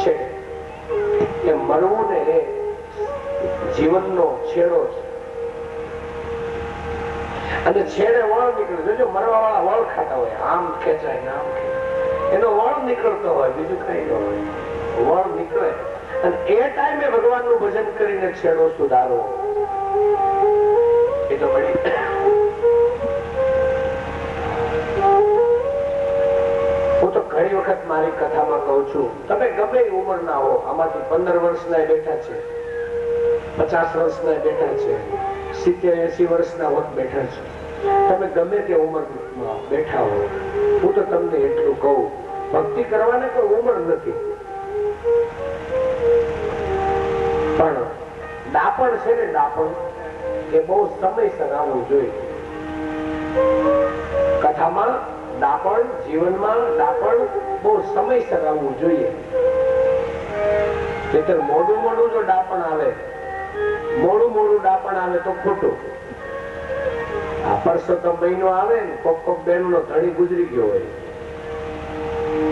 છે કે મરવું ને એ જીવનનો છેડો છે અને છેડે વળ નીકળે. જો મરવા વાળા વળ ખાતા હોય, આમ ખેંચાય ને આમ ખેંચાય, એનો વળ નીકળતો હોય, બીજું કઈ ન હોય, વળ નીકળે. અને એ ટાઈમે ભગવાનનું ભજન કરીને છેડો સુધારો એ તો વળી. હું તો ઘણી વખત મારી કથામાં કહું છું, તમે ગમે ઉંમરના હો, આમાંથી 15 વર્ષના બેઠા છે, 50 વર્ષના બેઠા છે, 70-80 વર્ષના વખત બેઠા છે, તમે ગમે તે ઉંમરમાં બેઠા હો, હું તો તમને એટલું કહું, ભક્તિ કરવાને કોઈ ઉંમર નથી. પણ ડાપણ છે ને, ડાપણ એ બહુ સમયસર આવવું જોઈએ. કથામાં ડાપણ, જીવનમાં ડાપણ બહુ સમયસર આવવું જોઈએ. નહીંતર મોડું મોડું જો ડાપણ આવે, મોડું મોડું ડાપણ આવે તો ખોટું. આ પરસોત્તમ મહિનો આવે ને, કોક કોક બેન નો ધણી ગુજરી ગયો હોય,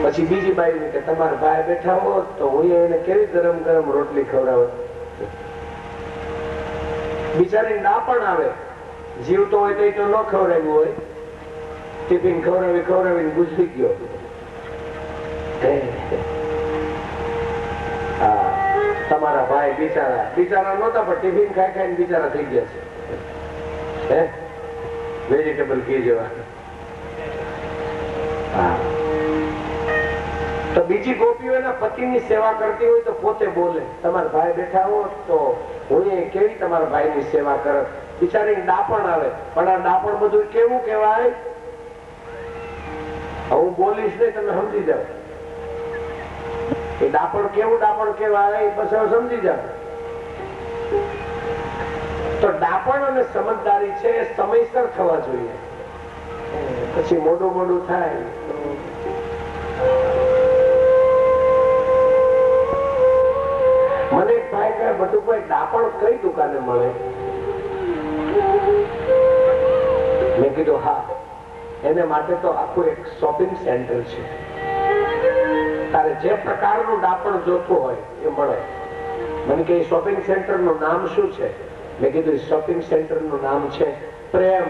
પછી બીજી બાઈ કે તમારા ભાઈ બેઠા હોત તો હું એને કેવી ગરમ ગરમ રોટલી ખવડાવત. બિચારી ડાપણ આવે, જીવતો હોય તો ન ખવડાવ્યું હોય, ટિફિન ખવડાવીને ગુજરી ગયો. તમારા ભાઈ બિચારા નહોતા, પણ ટિફિન ખાઈ ખાઈને બિચારા થઈ ગયા છે, વેજીટેબલ ઘી જેવા. તો બીજી ગોપીઓ એના પતિની સેવા કરતી હોય તો પોતે બોલે, તમારા ભાઈ બેઠા હો તો હું કેવી તમારા ભાઈની સેવા કરત. બિચારી ડાપણ આવે, પણ આ ડાપણ બધું કેવું કહેવાય? હું બોલીશ નહીં, તમે સમજી જાઓ એ ડાપણ કેવું ડાપણ કહેવાય, બસ હવે સમજી જાઓ. તો ડાપણ અને સમજદારી છે એ સમયસર થવા જોઈએ. પછી મોડું મોડું થાય તો મને એક ભાઈ કહે, બધું ભાઈ ડાપણ કઈ દુકાને મળે? મેં કીધું હા, એને માટે તો આખું એક શોપિંગ સેન્ટર છે. તારે જે પ્રકારનું ડાપણ જોતું હોય એ મળે. મને કે શોપિંગ સેન્ટર નું નામ શું છે? મેં કીધું શોપિંગ સેન્ટર નું નામ છે પ્રેમ.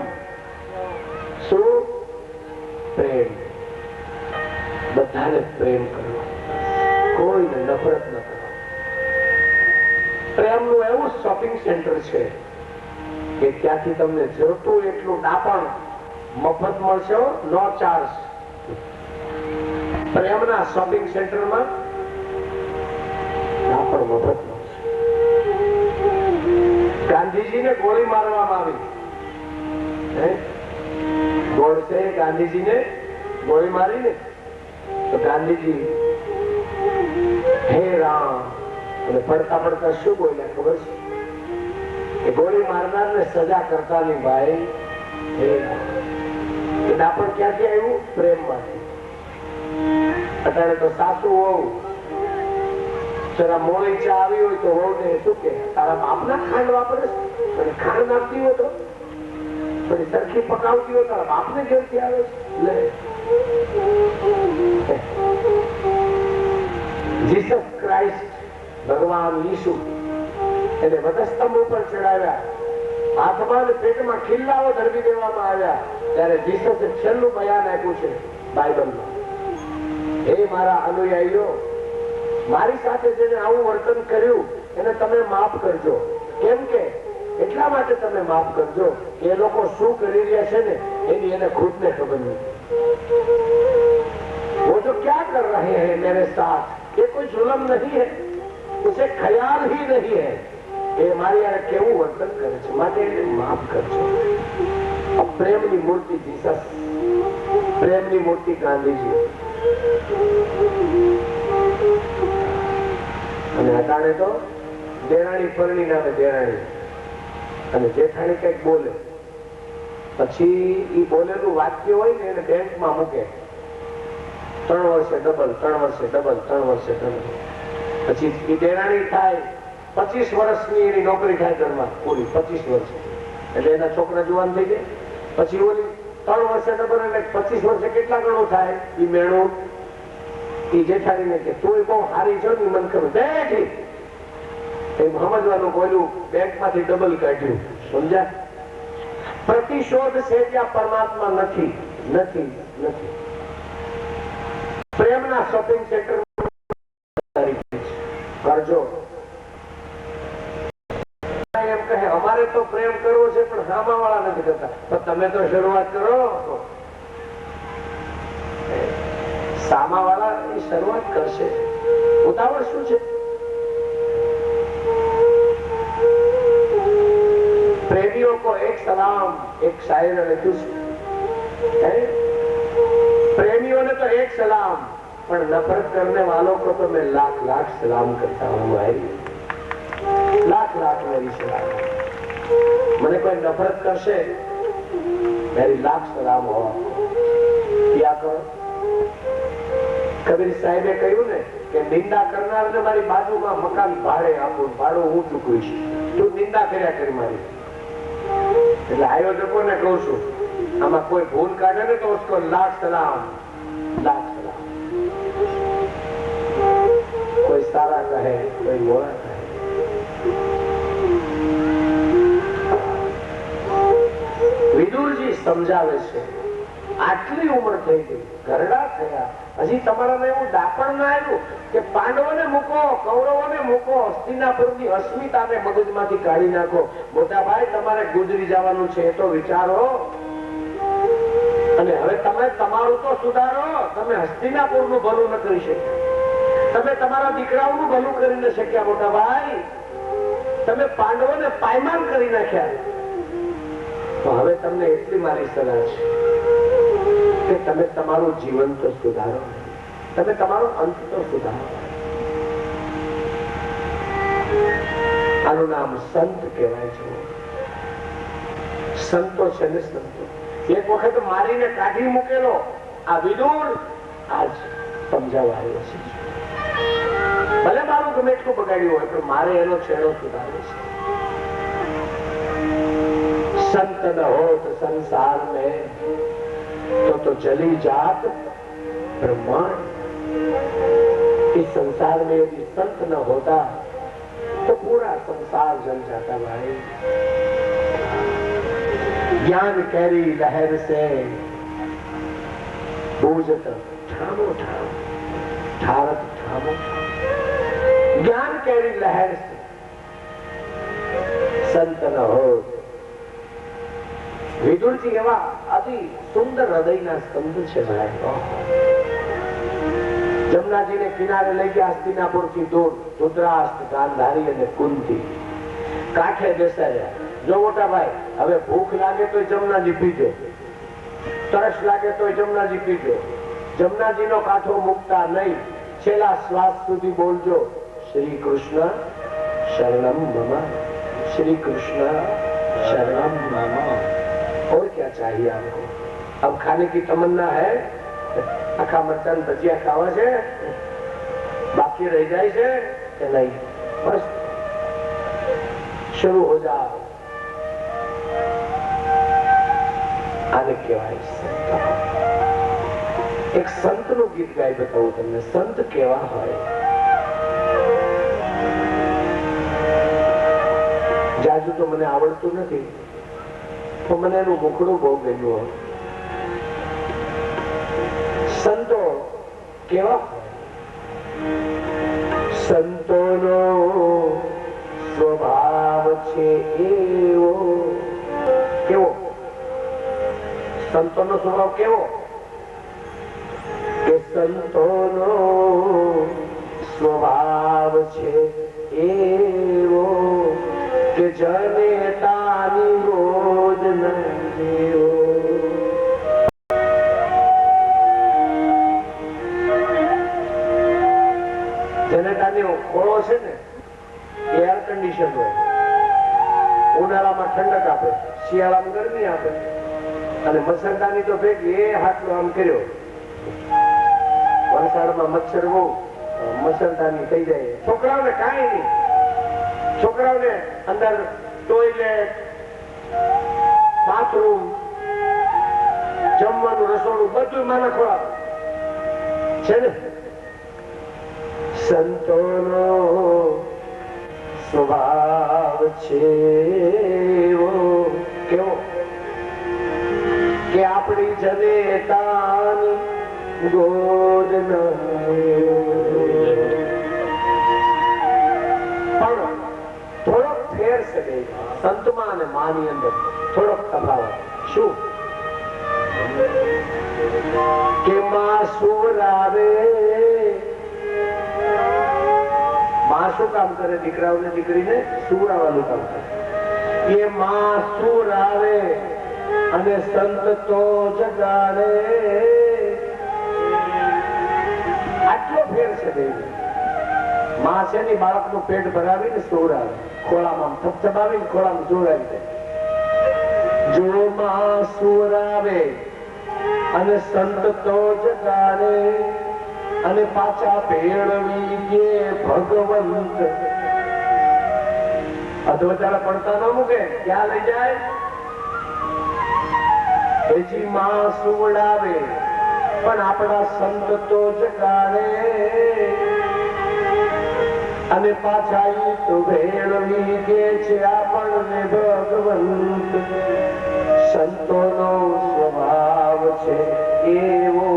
શું? પ્રેમ. બધાને પ્રેમ કરો, કોઈને નફરત ન કરો. પ્રેમનું એવું શોપિંગ સેન્ટર છે કે ત્યાંથી તમને જોતું એટલું ડાપણ મફત મળશે, નો ચાર્જ. પ્રેમના શોપિંગ સેન્ટરમાં ડાપણ મફત મળશે. ગાંધીજીને ગોળી મારવામાં આવી, ગોડસે ગાંધીજીને ગોળી મારી ને, તો ગાંધીજી હે રામ અને પડતા પડતા શું બોલ્યા ખબર છે? એ ગોળી મારનાર ને સજા કરતા ની ભાઈ હે રામ. એ ડાપણ ક્યાંથી આવ્યું? પ્રેમ માંથી. અત્યારે તો સાસુ હોવ જરા મોડી ચા આવી હોય તો વહુ ને શું કે, તારા બાપના ખાંડ વાપરે છે, ખાંડ નાખતી હોય તો થોડી સરખી પકાવતી હોય, તારા બાપને ઘેરથી આવે છે. જીસસ ક્રાઇસ્ટ ભગવાન ઈસુ એને વધસ્તંભ ઉપર ચડાવ્યા, હાથમાં અને પેટમાં ખિલ્લાઓ ધરવી દેવામાં આવ્યા, ત્યારે જીસસે છેલ્લું બયાન આપ્યું છે બાઇબલમાં, હે મારા અનુયાયીઓ, મારી સાથે જેને આવું વર્તન કર્યું એને તમે માફ કરજો. કેમ કે એટલા માટે તમે માફ કરજો કે એ લોકો શું કરી રહ્યા છે ને એની એને ખુદને ખબર નથી. वो जो क्या कर रहे हैं मेरे साथ, ये कोई जुल्म नहीं है, उसे ख्याल ही नहीं है એ મારી યાર કેવું વર્તન કરે છે, માટે એને માફ કરજો. પ્રેમની મૂર્તિ જીસસ, પ્રેમની મૂર્તિ ગાંધીજી. અને અટાણે તો દેરાણી પરણી નામે દેરાણી અને જેઠાણી કઈક બોલે, પછી એ બોલેલું વાક્ય હોય ને એને બેંકમાં મૂકે, 3 વર્ષે ડબલ, 3 વર્ષે ડબલ, 3 વર્ષે ડબલ. પછી એ દેરાણી થાય 25 વર્ષની એની નોકરી થાય ઘરમાં પૂરી, 25 વર્ષ એટલે એના છોકરા જુવાન થઈ જાય. પછી ઓલી 3 વર્ષે ડબલ એટલે 25 વર્ષે કેટલા ગણું થાય? એ મેળું એ જેઠાણીને કે તું બહુ હારી છો ને મને ખબર બેઠી એ સમજવાનું બોલ્યું બેંકમાંથી ડબલ કાઢ્યું સમજ્યા પ્રતિશોધ છે ત્યાં પરમાત્મા નથી નથી નથી પ્રેમના શોપિંગ સેન્ટર કરજો એમ કહે અમારે તો પ્રેમ કરવો છે પણ સામા વાળા નથી કરતા તો તમે તો શરૂઆત કરો સામા વાળા એ શરૂઆત કરશે ઉતાવળ શું છે प्रेमियों को एक सलाम एक शायर ने लख्યું है प्रेमियों ने तो एक सलाम पर नफरत करने वालों को तो मैं लाख लाख सलाम करता हूँ भाई लाख लाख मेरी सलाम मैंने कोई नफरत करशे मेरी लाख सलाम हो क्या करो कबीर साहेबे કહ્યું ને કે નિંદા કરનારને મારી બાજુમાં મકાન ભાડે આપું ભાડું હું ચૂકવીશ તું નિંદા કર્યા કરી મારી એટલે આયોજકોને કહું છું આમાં કોઈ ભૂલ કાઢે ને તો उसको लाख सलाम कोई सारा કહે કોઈ મોડા કહે વિદુરજી સમજાવે છે આટલી ઉંમર થઈ ગઈ ઘરડા થયા હજી તમારાને એવું ડાપણ ના આવ્યું કે પાંડવોને મૂકો કૌરવોને મૂકો હસ્તિનાપુરની અસ્મિતાને મગજમાંથી કાઢી નાખો મોટા ભાઈ તમારે ગુજરી જવાનું છે એ તો વિચારો અને હવે તમે તમારું તો સુધારો તમે હસ્તિનાપુરનું ભલું ન કરી શક્યા તમે તમારા દીકરાઓનું ભલું કરી ન શક્યા મોટા ભાઈ તમે પાંડવોને પાયમાન કરી નાખ્યા તો હવે તમને એટલી મારી સલાહ છે કે તમે તમારું જીવન તો સુધારો તમે તમારો અંત તો સુધારો આનું નામ સંત કહેવાય છે સંતો છે ને સંતો એક વખત મારીને કાઢી મૂકેલો આ વિદુર આજ સમજાવવા આવ્યો છે ભલે મારું ગમે એટલું બગાડ્યું હોય પણ મારે એનો છેડો સુધારવો છે संत न होत संसार में तो जली जात ब्रह्मांड इस संसार में यदि संत न होता तो पूरा संसार जल जाता भाई ज्ञान कैरी लहर से बूझत ठामो ठाम ठारत ठामो ज्ञान कैरी लहर से संत न होत વિદુરજી એવા અતિ સુંદર હૃદયના સ્કંદ છે જમનાજીને કિનારે લઈ ગયા હસ્તિનાપુરથી દૂર ધૃતરાષ્ટ્ર ગાંધારી અને કુંતી કાંઠે બેસાડ્યા જો મોટા ભાઈ હવે ભૂખ લાગે તો જમનાજી પીજો તરસ લાગે તો જમનાજી પીજો જમનાજીનો કાંઠો મૂકતા નહીં છેલ્લા શ્વાસ સુધી બોલજો શ્રી કૃષ્ણ શરણમ મમ श्री कृष्ण शरणम मम। और क्या चाहिए आपको? अब खाने की तमन्ना है? आखा मरचान भजिया खावा છે बाकी रह जाए છે કે नहीं? बस शुरू हो जाओ। आने કહેવાય સંત। एक संत નું ગીત ગાઈ બતાવું તમને। સંત કેવા હોય? જાજુ તો મને આવડતું નથી, તો મને એનું મુખડું બહુ ગમ્યું। સંતો કેવા? સંતોનો સ્વભાવ છે એવો। કેવો? સંતોનો સ્વભાવ કેવો? કે સંતોનો સ્વભાવ છે એવો કે જનેતાની ગોદ ન લેવો। જનેતાની ખોળો છે ને એ એર કન્ડિશન હોય, ઉનાળામાં ઠંડક આપે, શિયાળામાં ગરમી આપે, અને મચ્છરદાની તો ભેગી એ હાથનો આમ કર્યો, વરસાદમાં મચ્છર બહુ, મચ્છરદાની થઈ જાય। છોકરાઓને કાંઈ નહીં, છોકરાઓને અંદર ટોયલેટ, બાથરૂમ, જમવાનું, રસોડું બધું માના ખોળા છે ને, સંતોનો સ્વભાવ છે કેવો કે આપણી જનેતાની ગોદ ન પણ થોડોક ફેર છે સંતમાં અને માની અંદર થોડોક તફાવત. શું કે માં સુવરાવે, માં શું કામ કરે? દીકરાઓને દીકરીને સુવરાવાનું કામ કરે. એ માં સુવરાવે અને સંત તો જગાડે. આટલો ફેર છે દેવી. માં છે ને બાળકનું પેટ ભરાવીને સુવરાવે, ખોળામાં થપથપાવીને ખોળામાં સુવરાવી દે. જો માં સુવરાવે અને સંત તો જગાડે અને પાછા ભેળવી દે ભગવંત. અધવચારા પડતા ન મૂકે, ક્યાં લઈ જાય? એજી માં સુવડાવે પણ આપણા સંત તો જગાડે અને પાછા ઈ તો ભેળવી દે છે આપણને ભગવંત. સંતોનો સ્વભાવ છે એવો,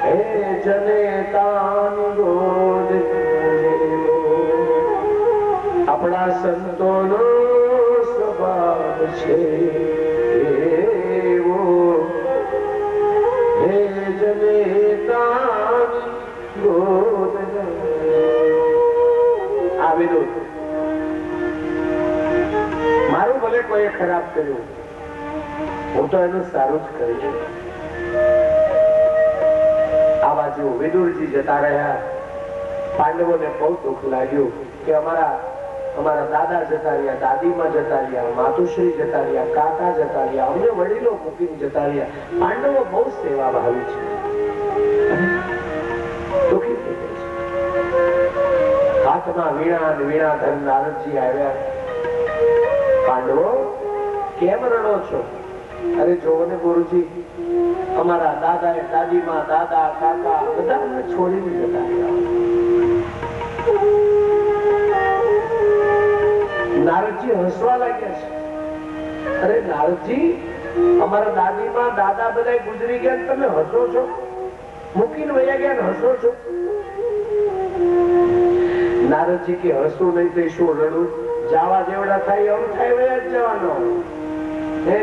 હે જનેતાની ગોદ જેવો. આપણા સંતોનો સ્વભાવ છે એવો, હે જનેતાની ગોદ. આ વિરુદ્ધ મારું ભલે કોઈ ખરાબ કર્યું, હું તો એનું સારું જ કરીશ. આ બાજુ વિદુરજી જતા રહ્યા. પાંડવોને બહુ દુઃખ લાગ્યું કે અમારા દાદા જતા રહ્યા, દાદીમાં જતા રહ્યા, માતુશ્રી જતા રહ્યા, કાકા જતા રહ્યા, અમને વડીલો મૂકીને જતા રહ્યા. પાંડવો બહુ સેવા ભાવી છે, દુઃખી થઈ ગઈ છે. હાથમાં વીણાધર નારદજી આવ્યા. પાંડવો કેમ રડો છો? અરે જોવો ને ગુરુજી, અમારા દાદા દાદીમાં, દાદા કાકા બધા અમને છોડીને જતા રહ્યા. નારદજી હસવા લાગ્યા છે. અરે નારદજી, અમારા દાદીમાં દાદા બધા ગુજરી ગયા, તમે હસો છો? મૂકીને વયા ગયા ને હસો છો? નારદજી કે હસવું નહીં તો શું રડું? જાવા જેવડા થાય એમ થાય, વયા જ જવાનો. હે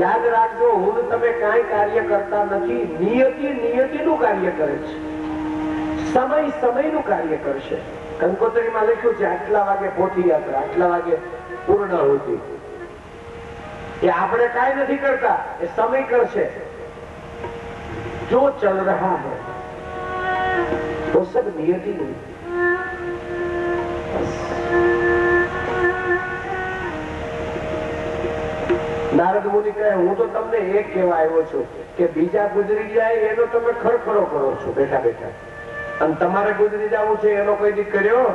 યાદ રાખજો, હું તમે કાંઈ કાર્ય કરતા નથી. નિયતિનું કાર્ય કરે છે. સમયનું કાર્ય કરશે. કંકોત્રીમાં લખ્યું છે આટલા વાગે પોથી યાત્રા, આટલા વાગે પૂર્ણ હોતી. એ આપણે કાંઈ નથી કરતા, એ સમય કરશે. જો ચલ રહા હૈ તો સબ નિયતિ નહીં. નારદ મુનિ કહે, હું તો તમને એક કહેવા આવ્યો છું કે બીજા ગુજરી જાય એનો તમે ખરખરો કરો છો બેઠા બેઠા, અને તમારે ગુજરી જવું છે એનો કોઈ દી કર્યો?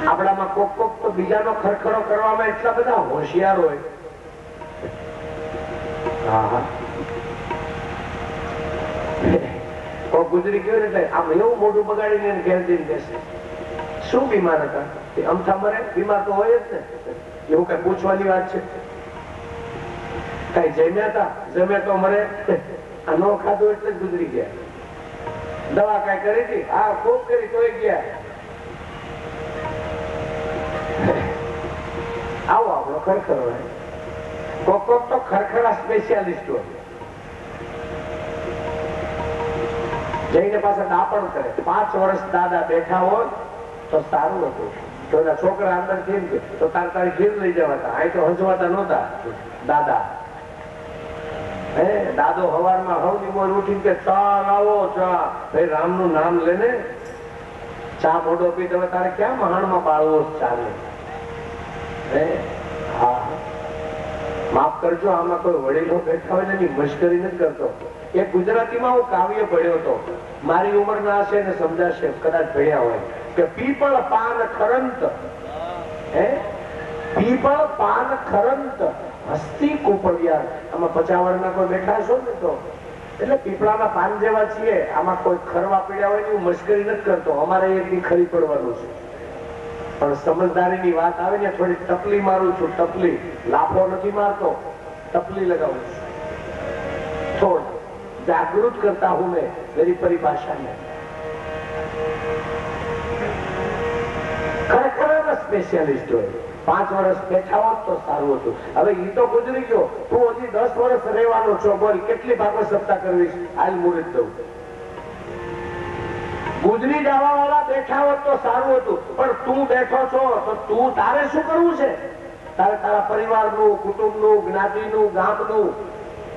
આપણામાં કોક તો બીજાનો ખરખરો કરવામાં એટલા બધા હોશિયાર હોય. કોક ગુજરી ગયો એટલે આમ એવું મોઢું બગાડીને ઘેર જઈને બેસે. શું બીમાર હતા? અમથા મરે? બીમાર તો હોય જ ને. એવું કઈ પૂછવાની વાત છે? કઈ જમ્યા હતા? જમે તો મરે? આ નો ખાધું એટલે જ ગુજરી ગયા. દવા કઈ કરી હતી? હા ખૂબ કરી તોય ગયા. આવો આપણો ખરખરો. કોક તો ખરખરા સ્પેશિયાલિસ્ટ હોય. જઈને પાછા દાપણ કરે. 5 વર્ષ દાદા બેઠા હોય તો સારું હતું. તો છોકરા અંદર કેમ કે તો તારી ખીર લઈ જવાતા. અહીં તો હજવાતા નહોતા દાદા. હે દાદો હવારમાં હવની મોર ઉઠીને કે ચા લાવો, ચા. ભાઈ રામ નું નામ લેને ચા મોઢો પી. તમે તારે ક્યાં મહાણમાં બાળવો ચાલે? હે હા, માફ કરજો, આમાં કોઈ વડીલો બેઠા હોય ને મશ્કરી નથી કરતો. એ ગુજરાતીમાં હું કાવ્ય ભણ્યો હતો, મારી ઉંમરના હશે ને સમજાશે, કદાચ ભણ્યા હોય, કે પીપળ પાન ખરંત, હે પીપળ પાન ખરંત હસ્તી કોપડિયા. આમાં 50 વર્ષના કોઈ બેઠા છો ને તો એટલે પીપળાના પાન જેવા છીએ. આમાં કોઈ ખરવા પીડ્યા હોય ને હું મશ્કરી નથી કરતો. અમારે એકથી ખરી પડવાનું છે, પણ સમજદારીની વાત આવે ને થોડી ટપલી મારું છું. ટપલી, લાફો નથી મારતો, ટપલી લગાવું છું. થોડ જાગૃત કરતા હું મેં मेरी परिभाषा में ખરેખર સ્પેશિયાલિસ્ટ હોય. 5 વર્ષ બેઠા હોત તો સારું હતું. હવે ઈ તો ગુજરી ગયો. તું હજી 10 વર્ષ રહેવાનો છો. બોલ કેટલી ભાગવત સપ્તાહ કરવી? હાલ મુહૂર્ત દઉં. ગુજરી જવા વાળા બેઠા હોત તો સારું હતું, પણ તું બેઠો છો તો તું તારે શું કરવું છે? તારે તારા પરિવારનું, કુટુંબનું, જ્ઞાતિનું, ગામનું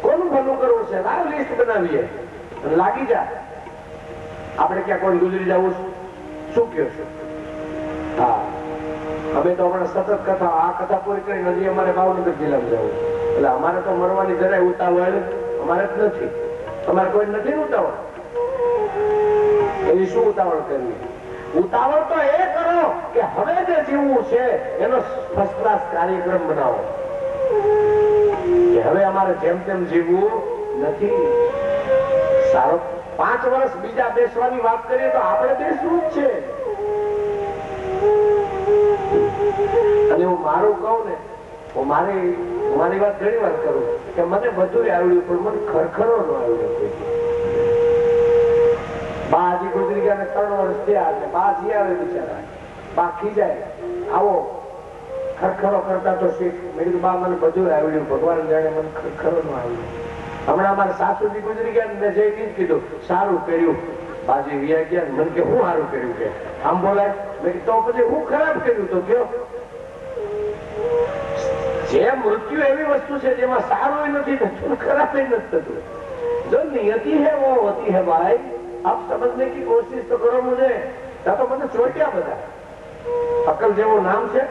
કોનું ભલું કરવું છે? લાવ લિસ્ટ બનાવીએ, લાગી જા. આપણે ક્યાં કોઈ ગુજરી જવું? શું કહો છો? હા, અમે તો હમણાં સતત કથા, આ કથા પૂરી કરી હજી અમારે ભાવનગર જિલ્લામાં જવું. એટલે અમારે તો મરવાની જરાય ઉતાવળ અમારે જ નથી. તમારે કોઈ નથી ઉતાવળ? એની શું ઉતાવળ કરવી? ઉતાવળ તો એ કરો કે હવે જે જીવવું છે એનો ફર્સ્ટ ક્લાસ કાર્યક્રમ બનાવો. કે હવે અમારે જેમ તેમ જીવવું નથી. સારો 5 વર્ષ બીજા બેસવાની વાત કરીએ તો આપણે બેસવું જ છે. અને હું મારું કહું ને, હું મારી વાત ઘણી વાર કરું કે મને બધું આવડ્યું, પણ મને ખરખરો ન આવડ્યો. બા હજી ગુજરી ગયા 3 વર્ષ થયા. બા જી આવે બિચારા, બા ખીજાય, આવો ખરખરો કરતા તો શીખ. મેં કીધું બા મને બધું આવડ્યું, ભગવાન જાણે મને ખરખરો ન આવડ્યું. હમણાં અમારા સાસુજી ગુજરી ગયા, મેં જઈને કીધું સારું કર્યું. બાજી વ્યા ગયા, મને કે હું સારું કર્યું કે આમ બોલાય? મેં તો પછી હું ખરાબ કર્યું તો કયો? જે મૃત્યુ એવી વસ્તુ છે જેમાં સારું નથી થતું, ખરાબ નથી થતું. જો નિયતિ હે વો હોતી હે ભાઈ. આપ સમજને की कोशिश तो करो मुझे. ત્યાં તો મને ચોટ્યા બધા. અકલ જેવું નામ છે.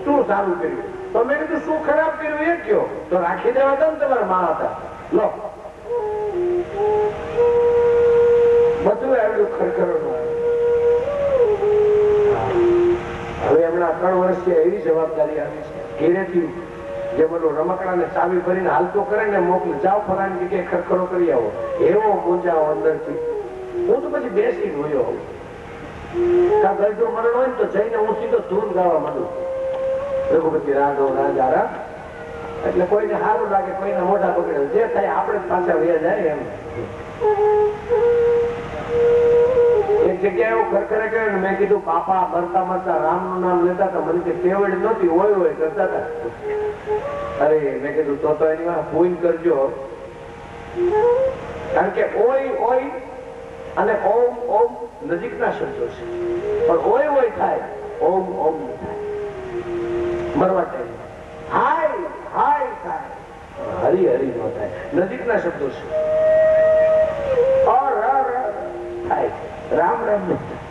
શું સારું કર્યું? તો મેં કીધું શું ખરાબ કર્યું એ કયો? તો રાખી દેવા હતા ને તમારા મા હતા. લો બધું આવડ્યું, ખરખરો. હવે હમણાં 3 વર્ષથી એવી જવાબદારી આવી છે ઘેરેથી, જે બધું રમકડાને ચાવી ભરીને હાલતો કરે ને મોકલી જાઓ ફલાની જગ્યાએ ખરખરો કરી આવો. એવો મૂંઝાઓ અંદરથી. હું તો પછી બેસી ગયો હોઉં. ગરજો મરણ હોય ને તો જઈને હું સીધો ધૂન ગાવા માંડું. રઘુપતિ રાઘવ રાજા રામ. એટલે કોઈને સારું લાગે, કોઈને મોઢા પકડે, જે થાય આપણે પાછા વ્યા જાય એમ. એક જગ્યાએ એવું ખરખરે કર્યું ને મેં કીધું પાપા મરતા મરતા રામ નું નામ લેતા હતા. મને તેવડ નહોતી, હોય કરતા હતા. અરે મેં કીધું તો એની વાત પૂન કરજો. કારણ કે ઓય અને ઓમ ઓમ નજીકના શબ્દો છે, પણ ઓય થાય, ઓમ ઓમ થાય. મરવા ટાઈમ હાય હાય થાય, હરી હરી નો થાય. નજીકના શબ્દો છે. થાય, રામ રામ નો થાય.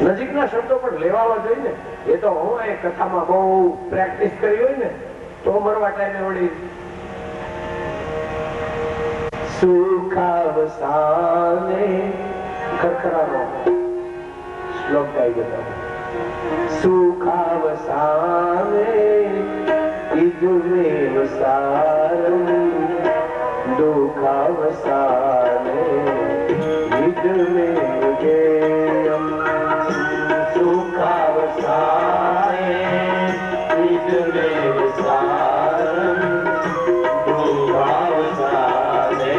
નજીકના શબ્દો પણ લેવા જોઈએ ને. એ તો હું એ કથામાં બહુ પ્રેક્ટિસ કરી હોય ને તો મરવા ટાઈમે વળી સુખાવસાને ખરખરાનો શ્લોક ગાઈ ગયો. સુખાવસાને ઇદુમેવ સારમ દુઃખાવસાને ઇદુમેવ ગેયમ. સુખાવસાને ઇદુમેવ સારમ દુઃખાવસાને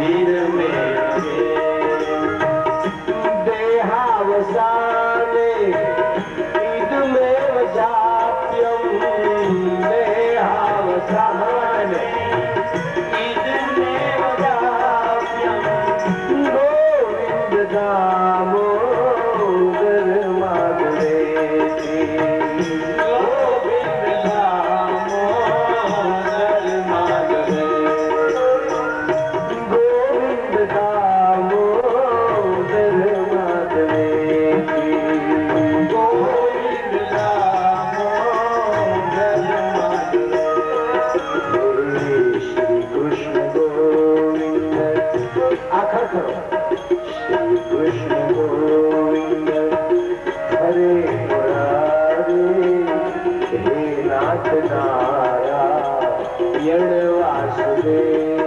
ઇદુમેવ ગેયમ. દેહાવસાને ઇદુમેવ જાપ્યમ. દેહાવસાને ઇદુમેવ જાપ્યમ. ગોવિંદ દામોદર માધવેતી. ગોવિંદ દામોદર માધવેતી. ગોવિંદ દામોદર માધવેતી. ગોવિંદ દામોદર માધવેતી. શ્રી કૃષ્ણ ગોવિંદ. આખા કરો. શ્રી કૃષ્ણ ગોવિંદ હરે મુરારી હે નારાયણ વાસુદેવ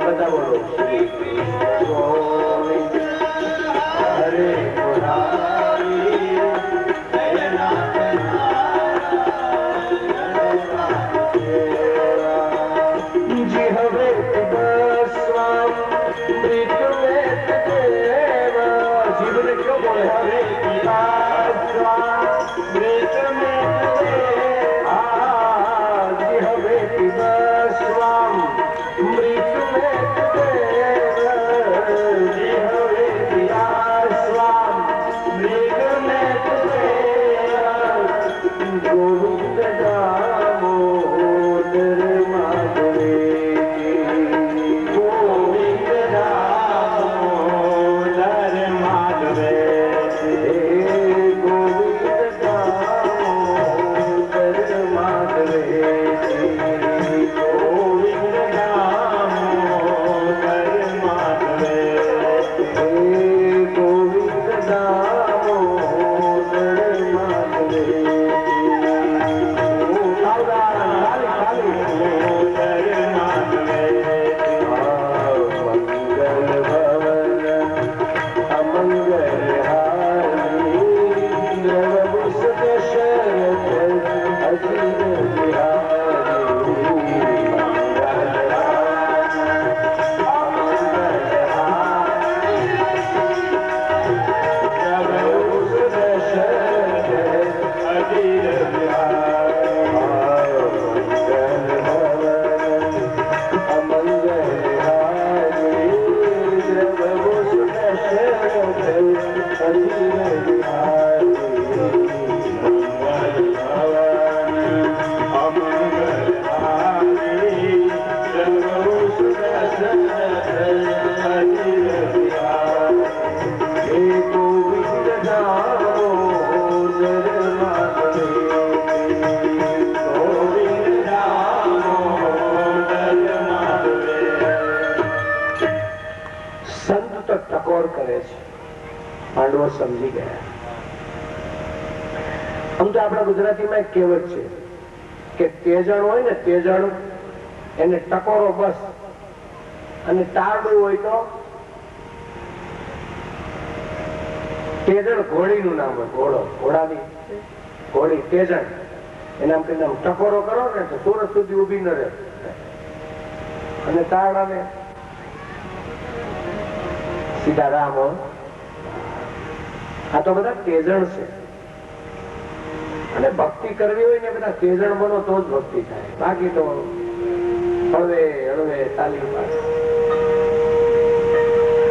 બધા બોલો શ્રી કૃષ્ણ ગોવિંદ હરે મુરારી જયનાથ જી હવે સ્વામ મૃત મેં દેવ જીવન ક્યો બોલે હવે સ્વામ મૃત મેં સ્વામ મૃત મેં સ્વામ મૃત મેં ગોવિંદ દામોદર માધવે ગોવિંદ દામોદર માધવે ગોવિંદ દામોદર માધવે ટકોર કરે છે. પાંડવો સમજી ગયા. આમ તો આપણા ગુજરાતીમાં એક કહેવત છે કે તેજણ હોય ને તેજણ એને ટકોરો બસ અને તારડું હોય તો તેજણ ઘોડીનું નામ હોય. ઘોડો ઘોડાની ઘોડી તેજણ એના ટકોરો કરો ને તો સુરત સુધી ઉભી ન રહે અને તારડાને સીતારામ. આ તો બધા તેજણ છે અને ભક્તિ કરવી હોય ને બધા તેજણ બનો તો જ ભક્તિ થાય. બાકી તો હળવે હળવે તાલી પાડે.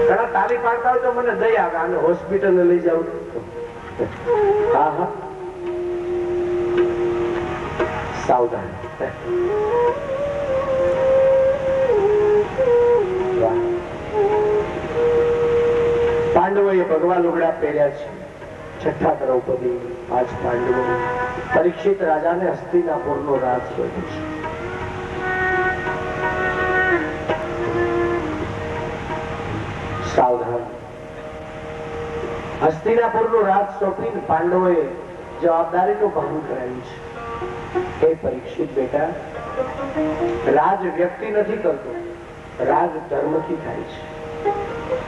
ઘણા તાલી પાડતા હોય તો મને દયા આવે આને હોસ્પિટલ લઈ જાવ. હા હા સાવધાન. પાંડવોએ ભગવા લુગડા પહેર્યા છે. છઠ્ઠા દ્રૌપદી, 5 પાંડવો. પરીક્ષિત રાજાને હસ્તિનાપુરનો રાજ સોંપ્યો છે. સાવધાન. હસ્તિનાપુરનો રાજ સોંપીને પાંડવોએ જવાબદારીનું ભાન કરાયું છે. એ પરીક્ષિત બેટા, રાજ વ્યક્તિ નથી કરતો, રાજ ધર્મથી થાય છે.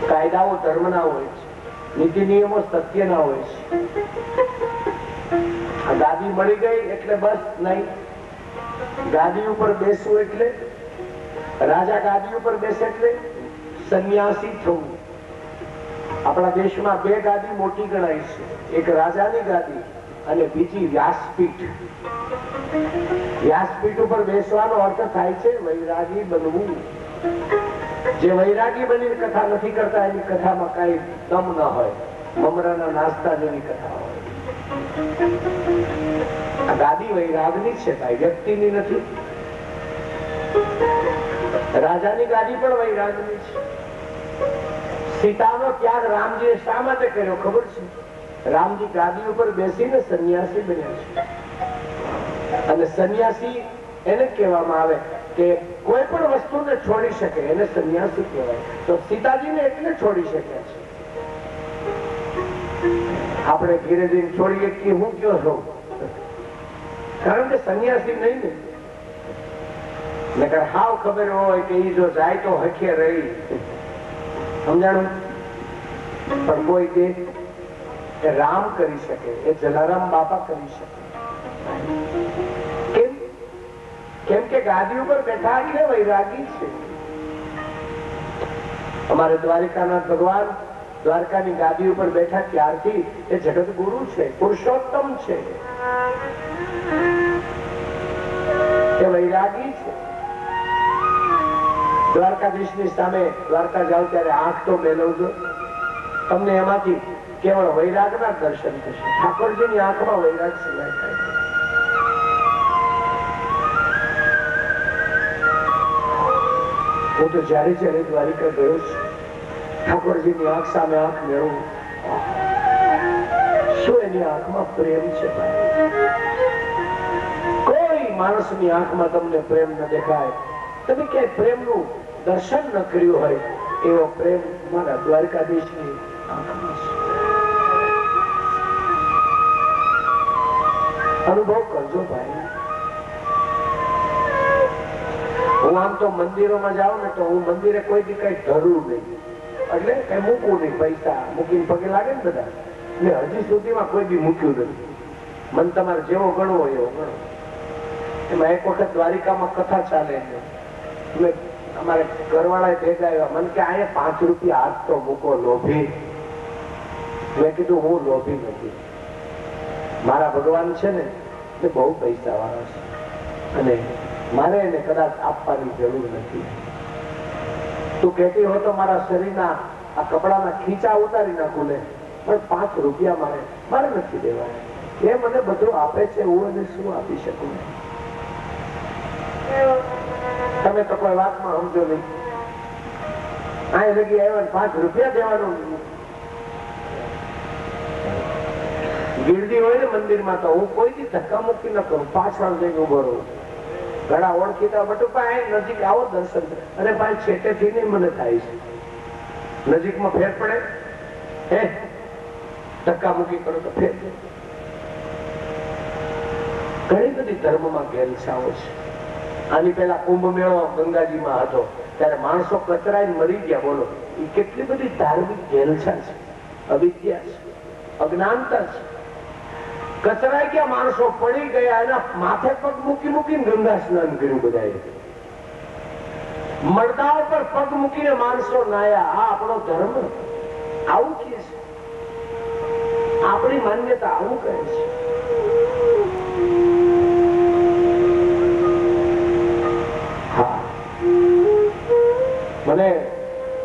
કાયદાઓ ધર્મના હોય છે, નીતિ નિયમો સત્યના હોય છે. આ ગાદી મળી ગઈ એટલે બસ નહીં. ગાદી ઉપર બેસવું એટલે રાજા ગાદી ઉપર બેસે એટલે સંન્યાસી થવું. આપણા દેશમાં 2 ગાદી મોટી ગણાય છે. એક રાજાની ગાદી અને બીજી વ્યાસપીઠ. વ્યાસપીઠ ઉપર બેસવાનો અર્થ થાય છે વૈરાગી બનવું. જે વૈરાગી બનીને કથા નથી કરતા એની કથામાં કઈ દમ ન હોય. મમરાના નાસ્તા જેવી કથા હોય. આ ગાદી વૈરાગની છે, કઈ વ્યક્તિની નથી. રાજાની ગાદી પણ વૈરાગની છે. સીતાનો ત્યાગ રામજીએ શા માટે કર્યો ખબર છે? રામજી ગાદી ઉપર બેસીને સંન્યાસી બન્યા છે. અને સંન્યાસી એને કહેવામાં આવે કે કોઈ પણ વસ્તુને છોડી શકે, એને સંન્યાસી કહેવાય. તો સીતાજીને એટલે છોડી શક્યા છે. આપણે ઘેરે જઈને છોડીએ કે હું કયો છું, કારણ કે સંન્યાસી નહીં ને. નકર હાવ ખબર હોય કે ઈ જો જાય તો હખે રહી, સમજાણું? પણ કોઈ કે રામ કરી શકે, એ જલારામ બાપા કરી શકે. કેમ? કેમ કે ગાદી ઉપર બેઠા એટલે વૈરાગી છે. અમારે દ્વારિકાનાથ ભગવાન દ્વારકાની ગાદી ઉપર બેઠા ત્યારથી એ જગત ગુરુ છે, પુરુષોત્તમ છે, એ વૈરાગી છે. દ્વારકાધીશની સામે દ્વારકા જાઓ ત્યારે આંખ તો મેળવજો, તમને એમાંથી કેવળ વૈરાગના દર્શન થશે. ઠાકોરજીની આંખમાં વૈરાગ સિવાય થાય. હું તો જયારે જયારે દ્વારિકા ગયો છું, ઠાકોરજીની આંખ સામે આંખ મેળવું, શું એની આંખમાં પ્રેમ છે ભાઈ? કોઈ માણસની આંખમાં તમને પ્રેમ ન દેખાય, તમે ક્યાંય પ્રેમનું દર્શન ન કર્યું હોય, એવો પ્રેમ મારા દ્વારકાધીશની આંખમાં છે. અનુભવ કરજો ભાઈ. હું આમ તો મંદિરોમાં જાઉં ને તો હું મંદિરે કોઈ દી કઈ ધરું નહીં, એટલે કઈ મૂકવું નહીં. પૈસા મૂકીને પગે લાગે ને બધા, ને હજી સુધીમાં કોઈ દી મૂક્યું નથી. મન તમારે જેવો ગણવો હોય એવો ગણો. એમાં એક વખત દ્વારિકામાં કથા ચાલે, અમારે ઘરવાળા ભેગા આવ્યા, મને કે અહીંયા 5 રૂપિયા હાથ તો મૂકો લોભી. મેં કીધું હું લોભી નથી, મારા ભગવાન છે ને એ બહુ પૈસા વાળા છે, અને મારે એને કદાચ આપવાની જરૂર નથી. તું કહેતી હોય તો મારા શરીરના આ કપડાના ખીચા ઉતારી નાખું ને, પણ 5 રૂપિયા મારે નથી દેવાના. એ મને બધું આપે છે, હું એને શું આપી શકું? તમે તો કોઈ વાતમાં સમજો નહીં. આ લગી આવ્યા 5 રૂપિયા દેવાનું. ગીરદી હોય ને મંદિરમાં તો હું કોઈ દી ધક્કા મુક્કી ન કરું, પાછળ જઈને ઉભો રહું. ઘણા ઓળખીતા બટુપા નજીક આવો દર્શન, અને પાછી છેટેથી નહીં મને થાય છે. નજીકમાં ફેર પડે, હે ધક્કા મૂકી કરો તો ફેર. ઘણી બધી ધર્મમાં ગેરસાઓ છે. આની પેલા કુંભ મેળો ગંગાજીમાં હતો ત્યારે માણસો કચરાઈને મરી ગયા. બોલો, એ કેટલી બધી ધાર્મિક ગેરસા છે, અવિદ્યા છે, અજ્ઞાનતા છે. કચરાઈ ગયા, માણસો પડી ગયા, એના માથે પગ મૂકી મૂકીને ગંગા સ્નાન કર્યું. બધાએ મળદા પર પગ મૂકીને માણસો નાયા. આ આપણો ધર્મ આવું કહે છે, આપણી માન્યતા આવું કહે છે. મને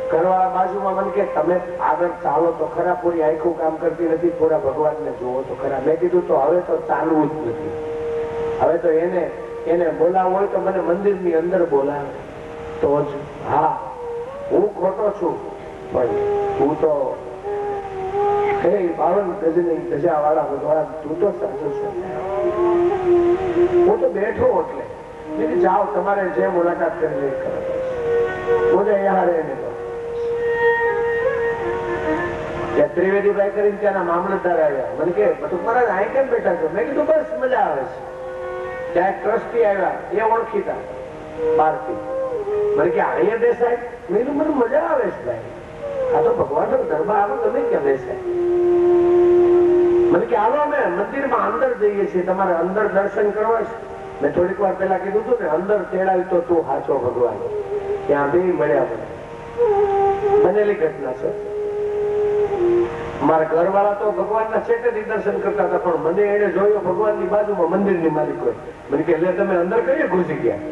ઘરવાળા બાજુમાં મને કે તમે આગળ ચાલો તો ખરા, પૂરી આંખું કામ કરતી નથી, થોડા ભગવાનને જોવો તો ખરા. મેં કીધું તો હવે તો ચાલવું જ નથી. હવે તો એને બોલાવવું હોય તો મને મંદિરની અંદર બોલાવે તો જ. હા, હું ખોટો છું, પણ હું તો 52 ગજની ધજા વાળા ભગવાન, તું તો સાચો છે. હું તો બેઠો એટલે જાઓ, તમારે જે મુલાકાત કરી કરો. મુझे यहाँ रहने दो. ત્રિવેદીભાઈ કરીને ત્યાંના મામલતદાર આવ્યા. મને કે બટુક મહારાજ અહીં કેમ બેઠા છો? મેં કીધું બસ મજા આવે છે. ત્યાં ટ્રસ્ટી આવ્યા, એ ઓળખીતા બહારથી. મને કે અહીંયા બેસાય? મેં કીધું મને મજા આવે છે ભાઈ, આ તો ભગવાનનો દરબાર, આવો તમે ક્યાં બેસાય? મને કે આવો અમે મંદિરમાં અંદર જઈએ છીએ, તમારે અંદર દર્શન કરવા છે. મેં થોડીક વાર પેલા કીધું હતું ને, અંદર તેડાવી તો તું સાચો ભગવાન. ત્યાં બે મળ્યા મને, બનેલી ઘટના છે. મારા ઘરવાળા તો ભગવાનના છેટેથી દર્શન કરતા હતા, પણ મને એને જોયો ભગવાનની બાજુમાં મંદિરની માલિક હોય. મને કે એટલે તમે અંદર કઈ ઘૂસી ગયા?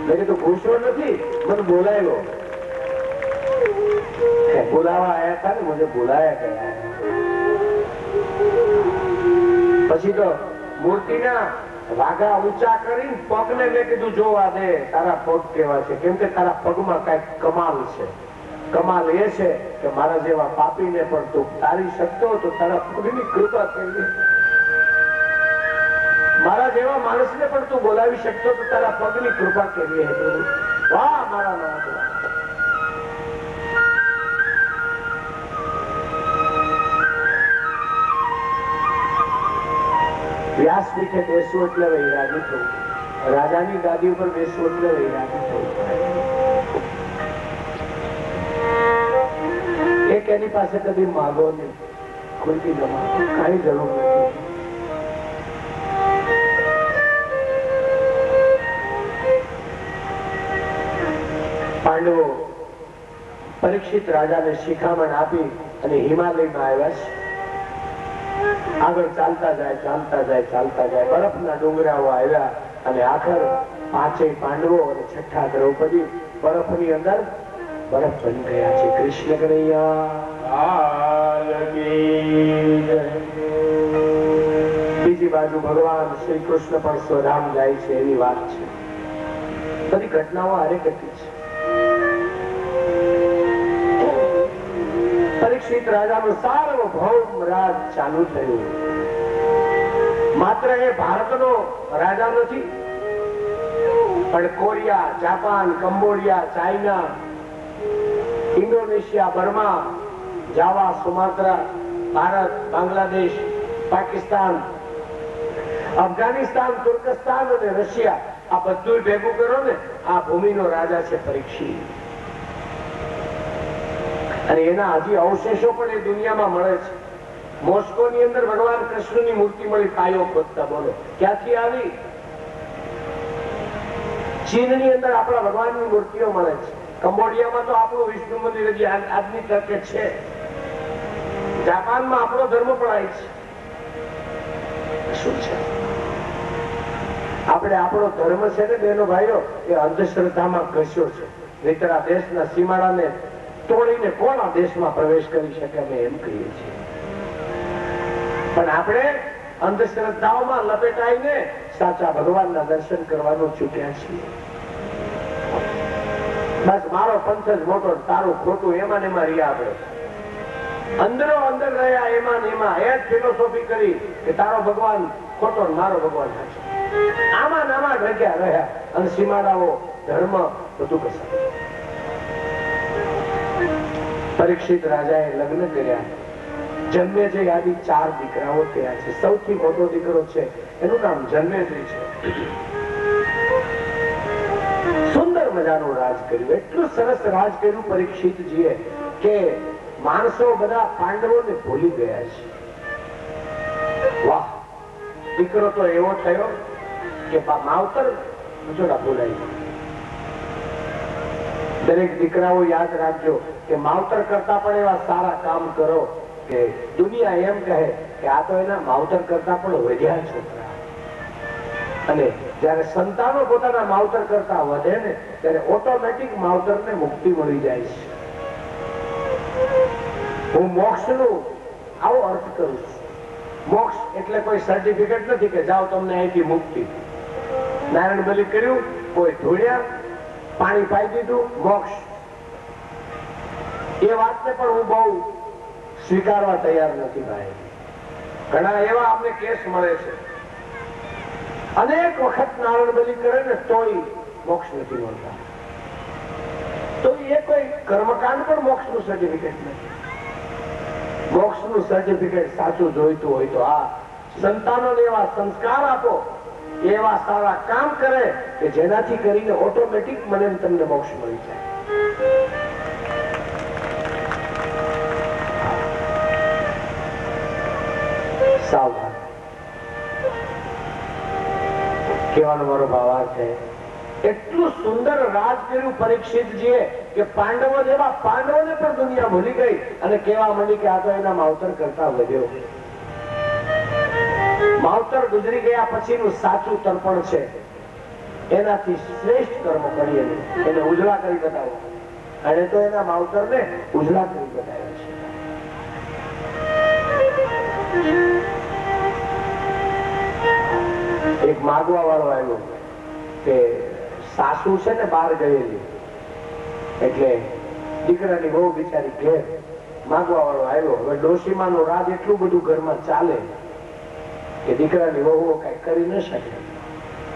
મેં કીધું ઘૂસવો નથી, મને બોલાવ્યો. બોલાવા આયા હતા ને, મને બોલાયા ગયા. પછી તો મૂર્તિના વાઘા ઊંચા કરી પગને મેં કીધું જોવા દે, તારા પગ કેવા છે, કેમ કે તારા પગમાં કઈક કમાલ છે. કમાલ એ છે કે મારા જેવા પાપીને પણ તું તારી શકતો તો તારા પગની કૃપા કરી. મારા જેવા માણસને પણ તું બોલાવી શકતો તો તારા પગની કૃપા કરી. વાહ મારા નાથ. વ્યાસપીઠે બેસવું એટલે વૈરાગી થવું. રાજાની ગાદી ઉપર બેસવું એટલે વૈરાગી થવું પડે. એક એની પાસે કદી માગો નહીં, ખુલતી ન માગો, કઈ જરૂર નથી. પાંડવો પરીક્ષિત રાજાને શિખામણ આપી અને હિમાલયમાં આવ્યા છે. આગળ ચાલતા જાય બરફના ડુંગરાઓ આવ્યા અને આખર પાંચેય પાંડવો અને છઠ્ઠા દ્રૌપદી બરફની અંદર બરફ બની ગયા છે. કૃષ્ણ કનૈયા. બીજી બાજુ ભગવાન શ્રી કૃષ્ણ પણ સ્વધામ જાય છે એવી વાત છે. બધી ઘટનાઓ હારે ઘટી છે. પરીક્ષિત રાજાનું સાર્વભૌમ રાજ ચાલુ થયું. માત્ર એ ભારતનો રાજા નથી, પણ Korea, Japan, Cambodia, China, Indonesia, Burma, Java, Sumatra, Bharat, Bangladesh, Pakistan, Afghanistan, Turkestan અને રશિયા, આ બધું ભેગું કરો ને, આ ભૂમિનો રાજા છે પરીક્ષિત. અને એના હજી અવશેષો પણ એ દુનિયામાં મળે છે. મોસ્કોની અંદર ભગવાન કૃષ્ણની મૂર્તિ મળી પાયો ખોદતા. બોલો ક્યાંથી આવી? ચીનની અંદર આપણા ભગવાનની મૂર્તિઓ મળે છે. કંબોડિયામાં તો આપણું વિષ્ણુ મંદિર હજી આજની તકે છે. જાપાનમાં આપણો ધર્મ પણ આવી છે. શું છે? આપણે આપણો ધર્મ છે ને બેનો ભાઈઓ, એ અંધશ્રદ્ધામાં ઘસ્યો છે. નહીતર આ દેશના સીમાડાને તોડીને કોણ આ દેશમાં પ્રવેશ કરી શકે અમે એમ કહીએ છીએ. પણ આપણે અંધશ્રદ્ધાઓમાં લપેટાઈને સાચા ભગવાનના દર્શન કરવાનું ચૂક્યા છીએ. બસ મારો પંથ જ મોટો, તારું ખોટું, એમાં ને એમાં રહ્યા. આપણે અંદરો અંદર રહ્યા એમાં ને એમાં. એ જ ફિલોસોફી કરી કે તારો ભગવાન ખોટો ને મારો ભગવાન સાચો. આમાં ને આમાં રગ્યા રહ્યા અને સીમાડાઓ, ધર્મ બધું કસાય. પરીક્ષિત રાજાએ લગ્ન કર્યા. જન્મેજય આદિ 4 દીકરાઓ થયા છે. સૌથી મોટો દીકરો છે એનું નામ જન્મેજય છે. સુંદર મજાનું રાજ કર્યું. એટલું સરસ રાજ કર્યું પરીક્ષિતજીએ કે માણસો બધા પાંડવોને ભૂલી ગયા છે. વાહ! દીકરો તો એવો થયો કે માવતર જોડા ભૂલાઈ. દરેક દીકરાઓ યાદ રાખજો કે માવતર કરતા પણ એવા સારા કામ કરો કે દુનિયા એમ કહે કે આ તો એના માવતર કરતા પણ વધ્યા છોકરા. અને જયારે સંતાનો પોતાના માવતર કરતા વધે ને ત્યારે ઓટોમેટિક માવતરને મુક્તિ મળી જાય છે. હું મોક્ષનું આવો અર્થ કરું છું. મોક્ષ એટલે કોઈ સર્ટિફિકેટ નથી કે જાઓ તમને અહીંથી મુક્તિ. નારાયણ બલિ કર્યું, કોઈ ધોળ્યા, પાણી પાઈ દીધું, મોક્ષ. એ વાતને પણ હું બહુ સ્વીકારવા તૈયાર નથી ભાઈ. ઘણા એવા આપણે કેસ મળે છે. અનેક વખત નારાયણ બલિ કરે ને તોય મોક્ષ નથી મળતા. તો એ કોઈ કર્મકાંડ પણ મોક્ષનું સર્ટિફિકેટ નથી. મોક્ષનું સર્ટિફિકેટ સાચું જોઈતું હોય તો આ સંતાનોને એવા સંસ્કાર આપો, એવા સારા કામ કરે કે જેનાથી કરીને ઓટોમેટિક મને તમને મોક્ષ મળી જાય. સાવધાન. કહેવાનો મારો ભાવાર્થ છે એટલું સુંદર રાજ કર્યું પરીક્ષિતજીએ કે પાંડવો જેવા પાંડવોને પણ દુનિયા ભૂલી ગઈ અને કહેવા માંડી કે આ તો એના માવતર કરતા વધ્યો. માવતર ગુજરી ગયા પછીનું સાચું તર્પણ છે. એનાથી શ્રેષ્ઠ કર્મ કરીએ એને ઉજળા કરી બતાવો. અને તો એના માવતરને ઉજળા કરી બતાવ્યા છે. એક માગવા વાળો આવ્યો કે સાસુ છે ને બહાર ગયેલી, એટલે દીકરાની બહુ બિચારી ઘેર. માગવા વાળો આવ્યો. હવે ડોશીમાનું રાજ એટલું બધું ઘરમાં ચાલે કે દીકરાની વહુઓ કઈ કરી ન શકે.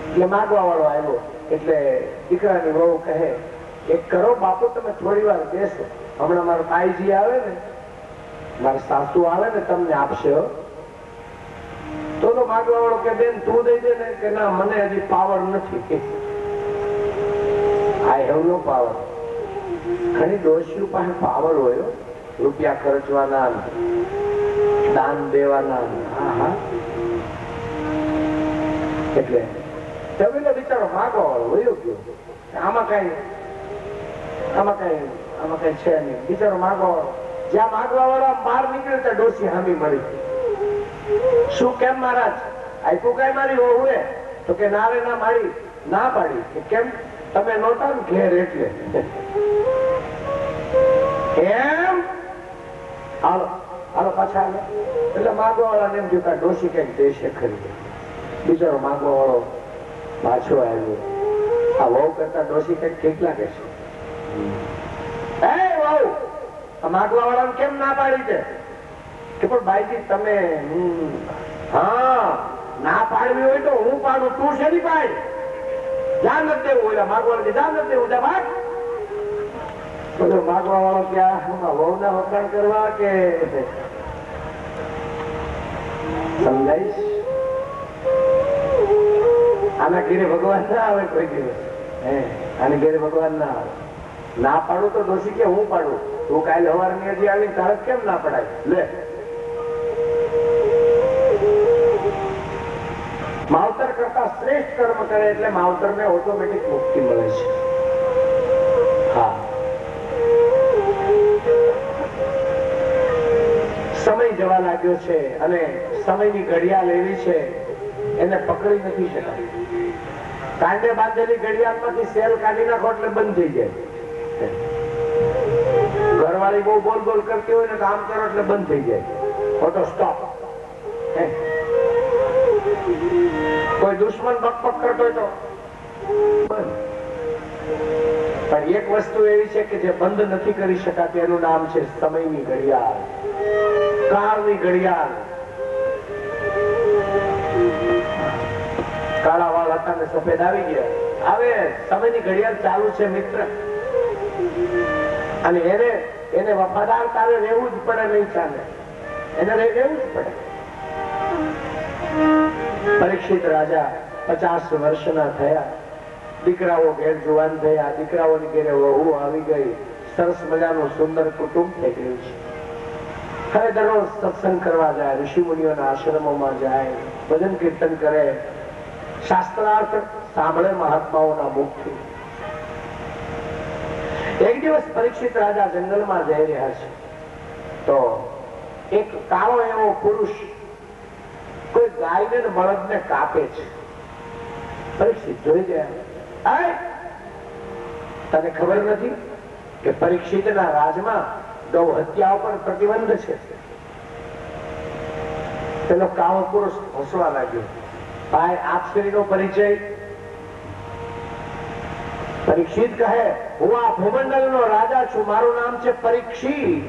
એટલે માગવા વાળો આવ્યો. એટલે દીકરાની વહુ કહે એક કરો બાપુ, તમે થોડી વાર બેસો, હમણાં મારા તાઈજી આવે ને, મારા સાસુ આવે ને તમને આપશે. તો માગવા વાળો કે બેન તું દઈ દે ને, કે ના મને હજી પાવર નથી. I have no power. ઘણી ડોશીઓ પાસે પાવર હોય, રૂપિયા ખર્ચવાના, દાન દેવાના. હા હા, એટલે જમીનો બિચારો માગવા વાળો વયો ગયો. આમાં કઈ છે નહીં. બિચારો માગવા વાળો, જ્યાં માગવા વાળો બહાર નીકળે ત્યાં ડોશી હામી મળી. શું કેમ મહારાજ, આપ્યું કઈ મારી વહુએ? તો કે ના રે ના, મારી ના પાડી. કે કેમ? તમે નહોતા ને ઘેર એટલે. એમ હાલો હાલો પાછા હાલો. એટલે માગવા વાળા એમ થયું કે ડોશી કઈક દેશે ખરી. બિચારો માગવા વાળો પાછો આવ્યો. આ વહુ કરતા ડોશી કઈક કેટલા કે છે. વહુ માગવા વાળા કેમ ના પાડી છે? કે પણ ભાઈજી તમે હા ના પાડવી હોય તો હું પાડું, તું શેની પાડ? ધ્યાન નથી દેવું હોય માગવા ધ્યાન નથી દેવું. જા ભાગ. બધો માગવા વાળો ક્યાં વહુ ના વખાણ કરવા કે સમજાઈશ. આના ઘેરે ભગવાન ના આવે કોઈ દિવસ. આને ઘેરે ભગવાન ના આવે. ના પાડું તો ડોશી કે હું પાડું. તું કાલે સવાર ની હજી આવી તારે કેમ ના પડાય? લે માવતર કરતા શ્રેષ્ઠ કર્મ કરે એટલે માવતર ને ઓટોમેટિક મુક્તિ મળે છે. હા, સમય જવા લાગ્યો છે અને સમયની ઘડિયાળ એવી છે એને પકડી નથી શકાય. કાંડે બાંધેલી ઘડિયાળમાંથી સેલ કાઢી નાખો એટલે બંધ થઈ જાય. ઘરવાળી બહુ બોલ બોલ કરતી હોય ને કામ કરો એટલે બંધ થઈ જાય. Auto stop. કોઈ દુશ્મન બકબક કરતો હોય તો બંધ. પણ એક વસ્તુ એવી છે કે જે બંધ નથી કરી શકાતી, એનું નામ છે સમયની ઘડિયાળ, કાળની ઘડિયાળ. કાળા વાળ હતા ને સફેદ આવી ગયા. હવે સમયની ઘડિયાળ ચાલુ છે મિત્ર, અને એને વફાદાર તારે રહેવું જ પડે, નહીં ચાલે. એને રહેવું જ પડે. પરીક્ષિત રાજા 50 વર્ષના થયા. દીકરાઓ ઘેર જુવાન થયા. દીકરાઓની ઘેરે વહુ આવી ગઈ. સરસ મજાનું સુંદર કુટુંબ થઈ ગયું છે. હવે દરરોજ સત્સંગ કરવા જાય, ઋષિ મુનિઓના આશ્રમોમાં જાય, ભજન કીર્તન કરે, શાસ્ત્રાર્થ સાંભળે મહાત્માઓના મુખથી. એક દિવસ પરીક્ષિત રાજા જંગલમાં જઈ રહ્યા છે તો એક કાળો એવો પુરુષ કોઈ ગાયને બળદને કાપે છે. પરીક્ષિત જોઈ ગયા. તને ખબર નથી કે પરીક્ષિતના રાજમાં ગૌ હત્યા ઉપર પ્રતિબંધ છે? પેલો કાળો પુરુષ હસવા લાગ્યો. ભાઈ આપ શ્રીનો પરિચય? પરીક્ષિત કહે હું આ ભૂમંડળનો રાજા છું, મારું નામ છે પરીક્ષિત.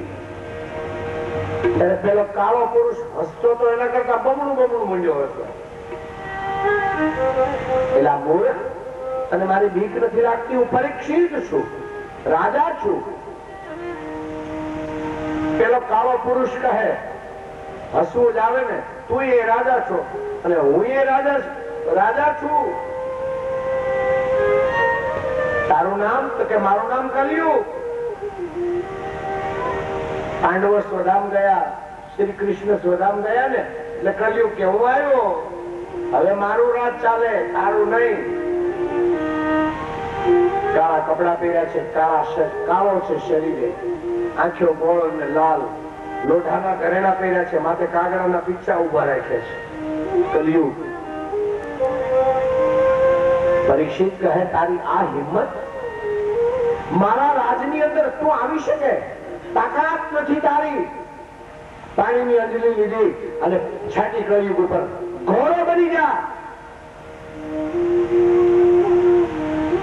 ત્યારે પેલો કાળો પુરુષ હસતો તો એના કરતા બમણું મંડ્યો હસતો. પેલા મૂર્ખ, અને મારી બીક નથી લાગતી, હું પરીક્ષિત છું, રાજા છું. પેલો કાળો પુરુષ કહે હસવું જ આવે ને, તું એ રાજા છો અને હું એ રાજા છું. તારું નામ? તો કે મારું નામ કલ્યું. પાંડવો સ્વધામ ગયા, શ્રી કૃષ્ણ સ્વધામ ગયા ને, એટલે કલ્યું કે હું આવ્યો, હવે મારું રાજ ચાલે, તારું નહીં. કાળા કપડા પહેર્યા છે, કાળો છે શરીરે, આંખો ગોળ ને લાલ, લોઢાના ઘરેણા પહેર્યા છે, માથે કાગડાના પીછા ઉભા રાખ્યા છે. કલયુગ. પરીક્ષિત કહે તારી આ હિંમત? મારા રાજની અંદર તું આવી શકે? તાકાત નથી તારી. પાણીની અંજલી લીધી અને છાટી કલયુગ ઉપર, ઘોડો બની જા.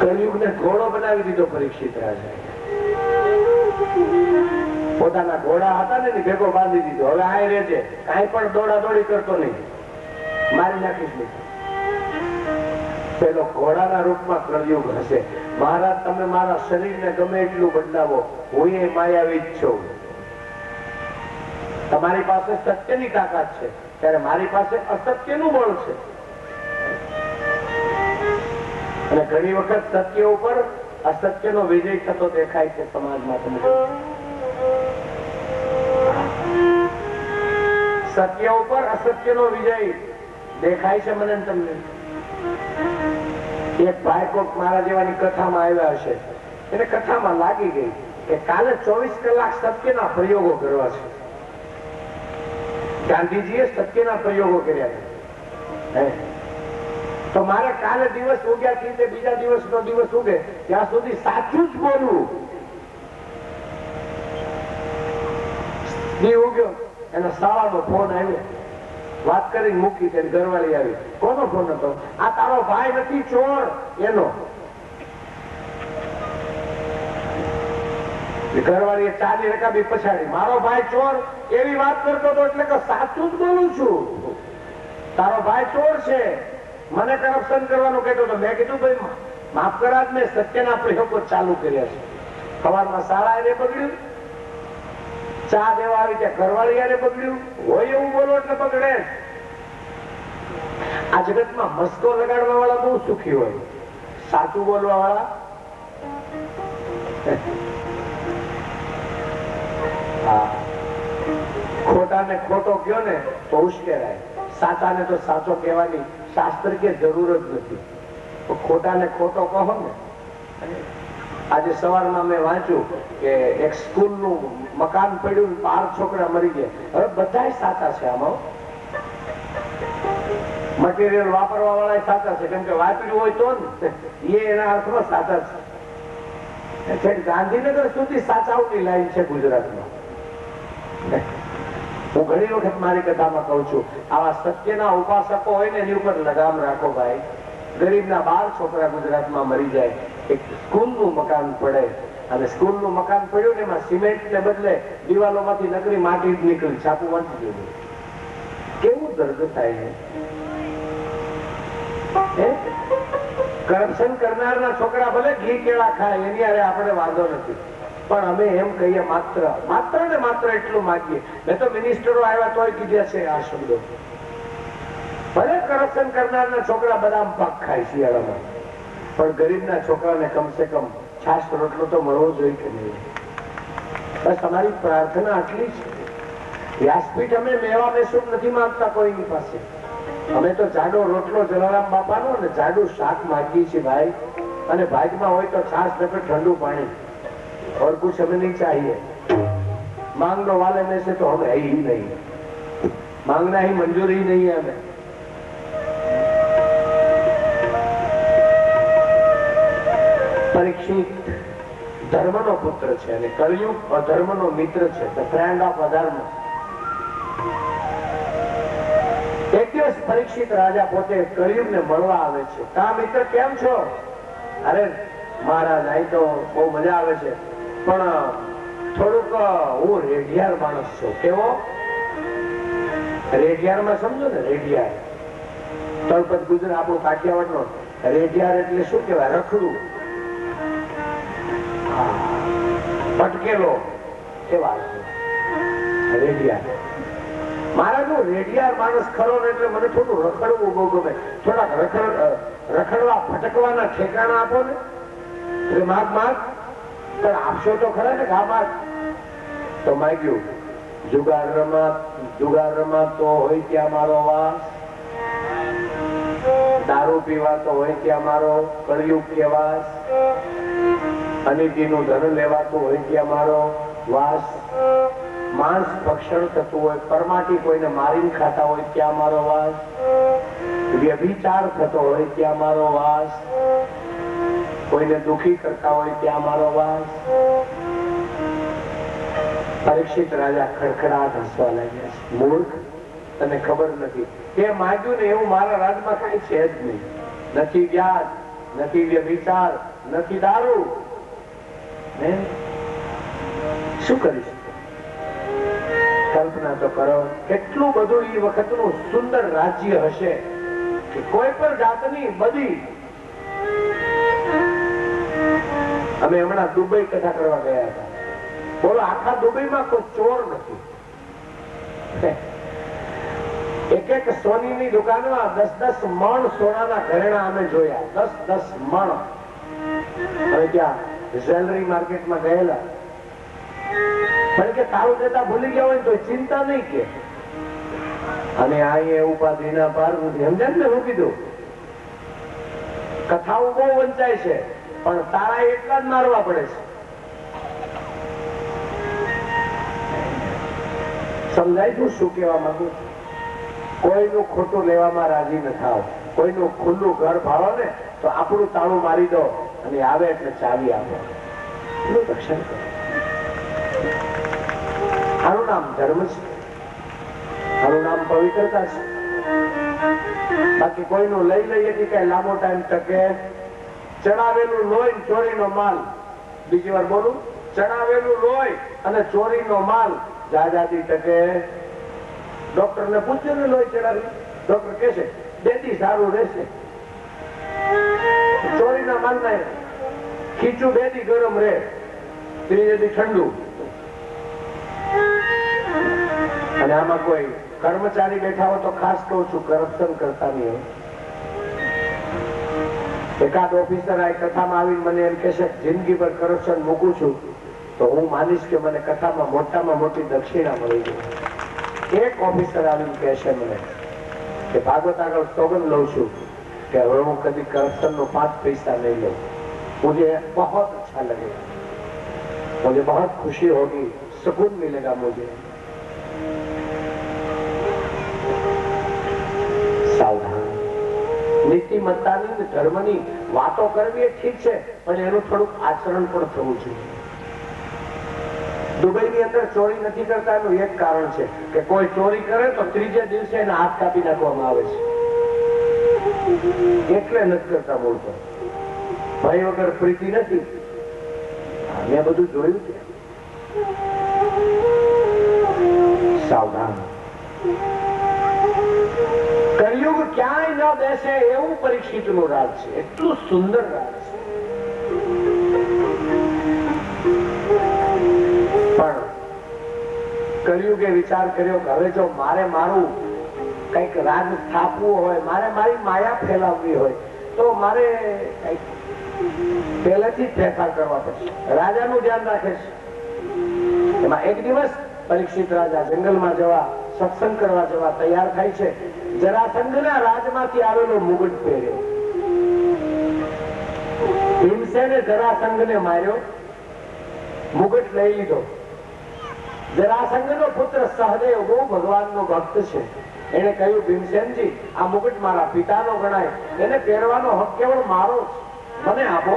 કલયુગને ઘોડો બનાવી દીધો પરીક્ષિત રાજા. પોતાના ઘોડા હતા ને ભેગો બાંધી દીધો. હવે આ રહેજે, કાંઈ પણ દોડા દોડી કરતો નહીં, મારી નાખીશ નહીં. પેલો ઘોડાના રૂપમાં કલયુગ હશે. મહારાજ તમે મારા શરીરને ગમે એટલું બદલાવો, હું એ માયાવી જ છું. તમારી પાસે સત્યની તાકાત છે, ત્યારે મારી પાસે અસત્યનું બળ છે. અને ઘણી વખત સત્ય ઉપર અસત્યનો વિજય થતો દેખાય છે સમાજમાં. તમે સત્ય ઉપર અસત્યનો વિજય દેખાય છે મને તમને. એક ભાઈ કોક મારા જેવાની કથામાં આવ્યા હશે, એને કથામાં લાગી ગઈ કે કાલે 24 કલાક સત્યના પ્રયોગો કરવા છે. ગાંધીજીએ સત્યના પ્રયોગો કર્યા છે. તો મારે કાલે દિવસ ઉગ્યા થી બીજા દિવસનો દિવસ ઉગે ત્યાં સુધી સાચું જ બોલવું. ઉગ્યો એના શાળાનો ફોન આવ્યો, વાત કરી મૂકી, તેની ઘરવાળી આવી. કોનો ફોન હતો? આ તારો ભાઈ નથી ચોર એનો. ઘરવાળીએ ચાલી રકાબી પછાડી. મારો ભાઈ ચોર એવી વાત કરતો હતો એટલે કે સાચું જ બોલું છું. તારો ભાઈ ચોર છે, મને કરપ્શન કરવાનું કહેતો હતો. મેં કીધું ભાઈ માફ કરા, મેં સત્યના પ્રયોગો ચાલુ કર્યા છે. સવારમાં શાળા એને બગડ્યું, ચા દેવા આવી ત્યાં ઘરવાળી એને બગડ્યું. હોય એવું બોલો એટલે બગડે. આ જગતમાં મસ્કો લગાડવા વાળા બહુ સુખી હોય, સાચું બોલવા વાળા ખોટા ને ખોટો કયો ને તો ઉશ્કેરાય, સાચા ને તો સાચો કહેવાની શાસ્ત્ર કે જરૂર જ નથી. ખોટા ને ખોટો કહો ને. આજે સવારમાં મેં વાંચ્યું કે એક સ્કૂલ નું મકાન પડ્યું, 12 છોકરા મરી ગયા. હવે બધા સાચા છે આમાં. મટીરિયલ વાપરવા વાળા સાચા છે, કેમ કે વાપર્યું હોય તો ને એના અર્થમાં સાચા છે. ગાંધીનગર સુધી સાચાઓની લાઈન છે ગુજરાતમાં. હું ઘણી વખત મારી કથામાં કહું છું, આવા સત્યના ઉપાસકો હોય ને એની ઉપર લગામ રાખો ભાઈ. ગરીબના 12 છોકરા ગુજરાતમાં મરી જાય, એક સ્કૂલનું મકાન પડે, અને સ્કૂલનું મકાન પડ્યું ને એમાં સિમેન્ટ ને બદલે દિવાલોમાંથી નકરી માટી જ નીકળી, છાપું વાંચી ગયું. કેવું દર્દ થાય છે. કરપ્શન કરનારના છોકરા ભલે ઘી કેળા ખાય, એની હારે આપણે વાંધો નથી, પણ અમે એમ કહીએ માત્ર ને માત્ર એટલું માંગીએ. મેં તો મિનિસ્ટરો આવ્યા તોય કીધા છે આ શબ્દો. ભલે કરપ્શન કરનારના છોકરા બદામ પાક ખાય શિયાળામાં, પણ ગરીબના છોકરાને કમસે કમ છાશ રોટલો તો મળવો જોઈએ કે નહીં. બસ અમારી પ્રાર્થના આટલી છે. વ્યાસપીઠ અમે મેવા મેસૂબ નથી માંગતા કોઈની પાસે. અમે તો જાડો રોટલો જલારામ બાપાનો અને જાડું શાક માંગીએ છીએ ભાઈ. અને ભાગમાં હોય તો છાશ ને ઠંડુ પાણી, और कुछ हमें नहीं चाहिए. मांगने वाले में से तो हम है ही नहीं, मांगना ही मंजूर ही नहीं है हमें. परीक्षित धर्मનો પુત્ર છે અને કળિયુગ અધર્મનો મિત્ર છે, the friend of અધર્મ. એક દિવસ પરીક્ષિત રાજા પોતે કળિયુગને મળવા આવે છે. કા મિત્ર કેમ છો? અરે મહારાજ અહીં તો બહુ મજા આવે છે, પણ થોડુંક હું રેઢિયાર માણસ છું. કેવો? રેઢિયારમાં સમજો ને, રેઢિયાર તળપત ગુજરાત આપણું કાઠિયાવાડ નો રેઢિયાર એટલે શું કેવાય? રખડું, ભટકેલો એવા રેઢિયાર. મારા જો રેઢિયાર માણસ ખરો ને એટલે મને થોડું રખડવું બહુ ગમે. થોડાક રખડવા ભટકવાના ઠેકાણા આપો ને. માગ પણ આપશો તો ખરા ને. ઘા તો માગ્યું. જુગાર રમાતો હોય ત્યાં મારો વાસ, દારૂ પીવાતો હોય ત્યાં મારો કળિયુગ કેવાસ, અનિતિનું ધન લેવાતું હોય ત્યાં મારો વાસ, માંસ ભક્ષણ થતું હોય, પરમાટી કોઈને મારીને ખાતા હોય ત્યાં મારો વાસ, વ્યભિચાર થતો હોય ત્યાં મારો વાસ, કોઈને દુખી કરતા હોય ત્યાં મારો વાસ. પરીક્ષિત રાજા ખડખડાટ હસવા લાગ્યા છે. મૂર્ખ, તને ખબર નથી તે માંગ્યું ને એવું મારા રાજમાં કઈ છે જ નહીં. નથી વ્યાજ, નથી વ્યભિચાર, નથી દારૂ. શું કરીશ? કલ્પના તો કરો કેટલું બધું એ વખતનું સુંદર રાજ્ય હશે કે કોઈ પણ જાતની બધી. અમે હમણાં દુબઈ કથા કરવા ગયા હતા. બોલો, આખા દુબઈમાં કોઈ ચોર નથી. એક એક સોનીની દુકાનમાં 10-10 મણ સોનાના ઘરેણા અમે જોયા, 10-10 મણ. હવે ત્યાં જ્વેલરી માર્કેટમાં ગયેલા, પણ કે તારું દેતા ભૂલી ગયા હોય તો ચિંતા નહીં કે. અને આ ઉપાધિના પાર નથી. સમજાય ને હું કીધું? કથાઓ બહુ વંચાય છે, પણ તારા એટલા જ મારવા પડે છે. સમજાય તું શું કહેવા માંગુ છું? કોઈનું ખોટું લેવામાં રાજી ન થાવ. કોઈનું ખુલ્લું ઘર ભાવો ને તો આપણું તાળું મારી દો અને આવે એટલે ચાવી આપો. એનું રક્ષણ કરો. આનું નામ ધર્મ છે, આનું નામ પવિત્રતા છે. બાકી કોઈનું લઈ લઈએ કે કઈ લાંબો ટાઈમ ટકે. ચડાવેલું લોહી ચોરીનો માલ. બીજી વાર બોલું, ચડાવેલું લોહી અને ચોરીનો માલ જાજાથી ટકે. ડોક્ટર ને પૂછ્યું ને લોહી ચડાવી, ડોક્ટર કે છે બેથી સારું રહેશે. ચોરીના માલ ના ખીચું બેથી ગરમ રહે, ત્રીજેથી ઠંડુ. અને આમાં કોઈ કર્મચારી બેઠા હોય તો ખાસ કહું છું, કરપ્શન કરતા નહીં હોય. એકાદ ઓફિસર આ કથામાં આવીને મને એમ કહેશે જિંદગી પર કરપ્શન મૂકું છું તો હું માનીશ કે મને કથામાં મોટામાં મોટી દક્ષિણા મળી ગઈ. એક ઓફિસર આવીને કહેશે મને કે ભાગવત આગળ સોગંદ લઉં છું કે હવે હું કદી કરપ્શન નો 5 પૈસા नहीं लूं. मुझे बहुत अच्छा लगेगा, मुझे बहुत खुशी होगी, सुकून मिलेगा मुझे. सावधान. નીતિમત્તાની ધર્મની વાતો કરવી એ ઠીક છે, પણ એનું થોડુંક આચરણ પણ થવું જોઈએ. દુબઈની અંદર ચોરી નથી કરતા એનું એક કારણ છે કે કોઈ ચોરી કરે તો ત્રીજે દિવસે એના હાથ કાપી નાખવામાં આવે છે. એટલે નથી કરતા. બોલતો ભાઈ વગર પ્રીતિ નથી. મેં બધું જોયું છે. સાવધાન. કળિયુગ ક્યાંય ન બેસે એવું પરીક્ષિતનું રાજ છે. એટલું સુંદર રાજ છે. પણ કળિયુગે વિચાર કર્યો કે હવે જો મારે મારું કઈક રાજ સ્થાપવું હોય, મારે મારી માયા ફેલાવવી હોય તો મારે કઈક પહેલેથી જ ફેરફાર કરવા પડશે. રાજાનું ધ્યાન રાખે છે. એમાં એક દિવસ પરીક્ષિત રાજા જંગલમાં જવા, સત્સંગ કરવા જવા તૈયાર થાય છે. જરાસંઘના રાજમાંથી આવેલો મુગટ પહેર્યો. ભીમસેને જરાસંઘને માર્યો, મુગટ લઈ લીધો. જરાસંઘનો પુત્ર સહદેવ બહુ ભગવાનનો ભક્ત છે. એને કહ્યું ભીમસેનજી આ મુગટ મારા પિતાનો ગણાય, એને પહેરવાનો હક કેવળ મારો છે, મને આપો.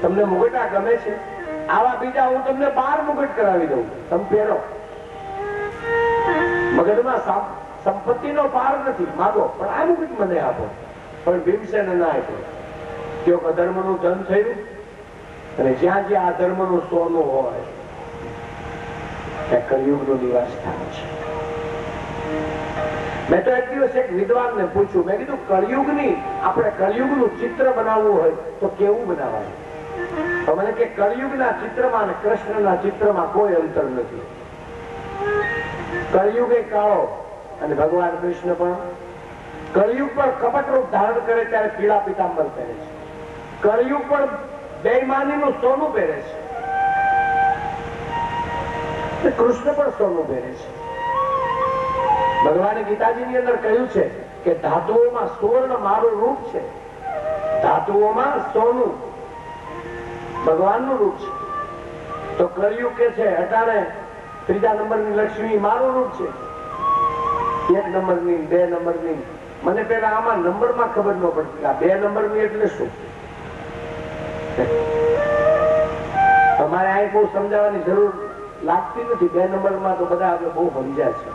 તમને મુગટ આ ગમે છે? આવા બીજા હું તમને 12 મુગટ કરાવી દઉં, તમે પહેરો. મગજમાં સંપત્તિનો પાર નથી, માગો પણ આ મુગટ મને આપો. પણ ભીમસેન ના આપ્યો. તેઓ અધર્મનું ધન થયું અને જ્યાં જ્યાં અધર્મનું સોનું હોય ત્યાં કળિયુગનું નિવાસ સ્થાન છે. મેં તો એક દિવસ એક વિદ્વાનને પૂછ્યું, મેં કીધું કળિયુગની આપણે કળિયુગનું ચિત્ર બનાવવું હોય તો કેવું બનાવાય? તો મને કે કળિયુગના ચિત્રમાં અને કૃષ્ણના ચિત્રમાં કોઈ અંતર નથી. કળિયુગ એ કાળો અને ભગવાન કૃષ્ણ પણ કળિયુગ પર કપટ રૂપ ધારણ કરે ત્યારે પીળા પીતાંબર પહેરે છે. કળિયુગ પણ બેઈમાનીનું સોનું પહેરે છે. કૃષ્ણ પણ સોનું પહેરે છે. ભગવાને ગીતાજીની અંદર કહ્યું છે કે ધાતુઓમાં સુવર્ણ મારું રૂપ છે, ધાતુઓમાં સોનું ભગવાનનું રૂપ છે. તો કળિયુગ કે છે અટાણે ત્રીજા નંબરની લક્ષ્મી મારું રૂપ છે, 1 નંબરની 2 નંબરની. મને પેલા આમાં નંબરમાં ખબર ન પડતી આ 2 નંબરની એટલે શું. તમારે આ બહુ સમજાવવાની જરૂર લાગતી નથી. 2 નંબરમાં તો બધા આપણે બહુ સમજ્યા છે.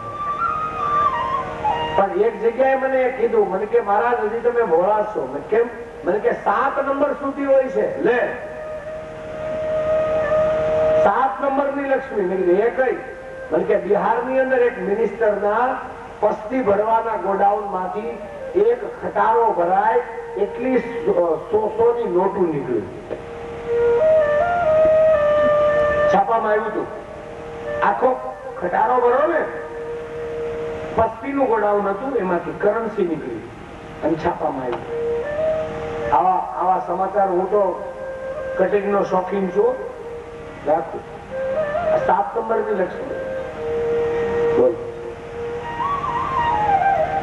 પણ એક જગ્યાએ મને કીધું, મને કે મહારાજ હજી તમે ભોળા છો. કેમ? મને કે 7 નંબર સુધી હોય છે. લે 7 નંબરની લક્ષ્મી. મેં કીધું એ કઈ? મને કે બિહારની અંદર એક મિનિસ્ટરના પસ્તી ભરવાના ગોડાઉન માંથી એક ખટારો ભરાય એટલી 100 ની નોટું નીકળી. છાપામાં આવ્યું હતું. આખો ખટારો ભરો ને પસ્તીનું ગોડાઉન હતું, એમાંથી કરન્સી નીકળી અને છાપામાં આવી. આવા સમાચાર હું તો કટિંગ નો શોખીન છું, રાખું. 7 નંબરની લક્ષ્મી બોલ.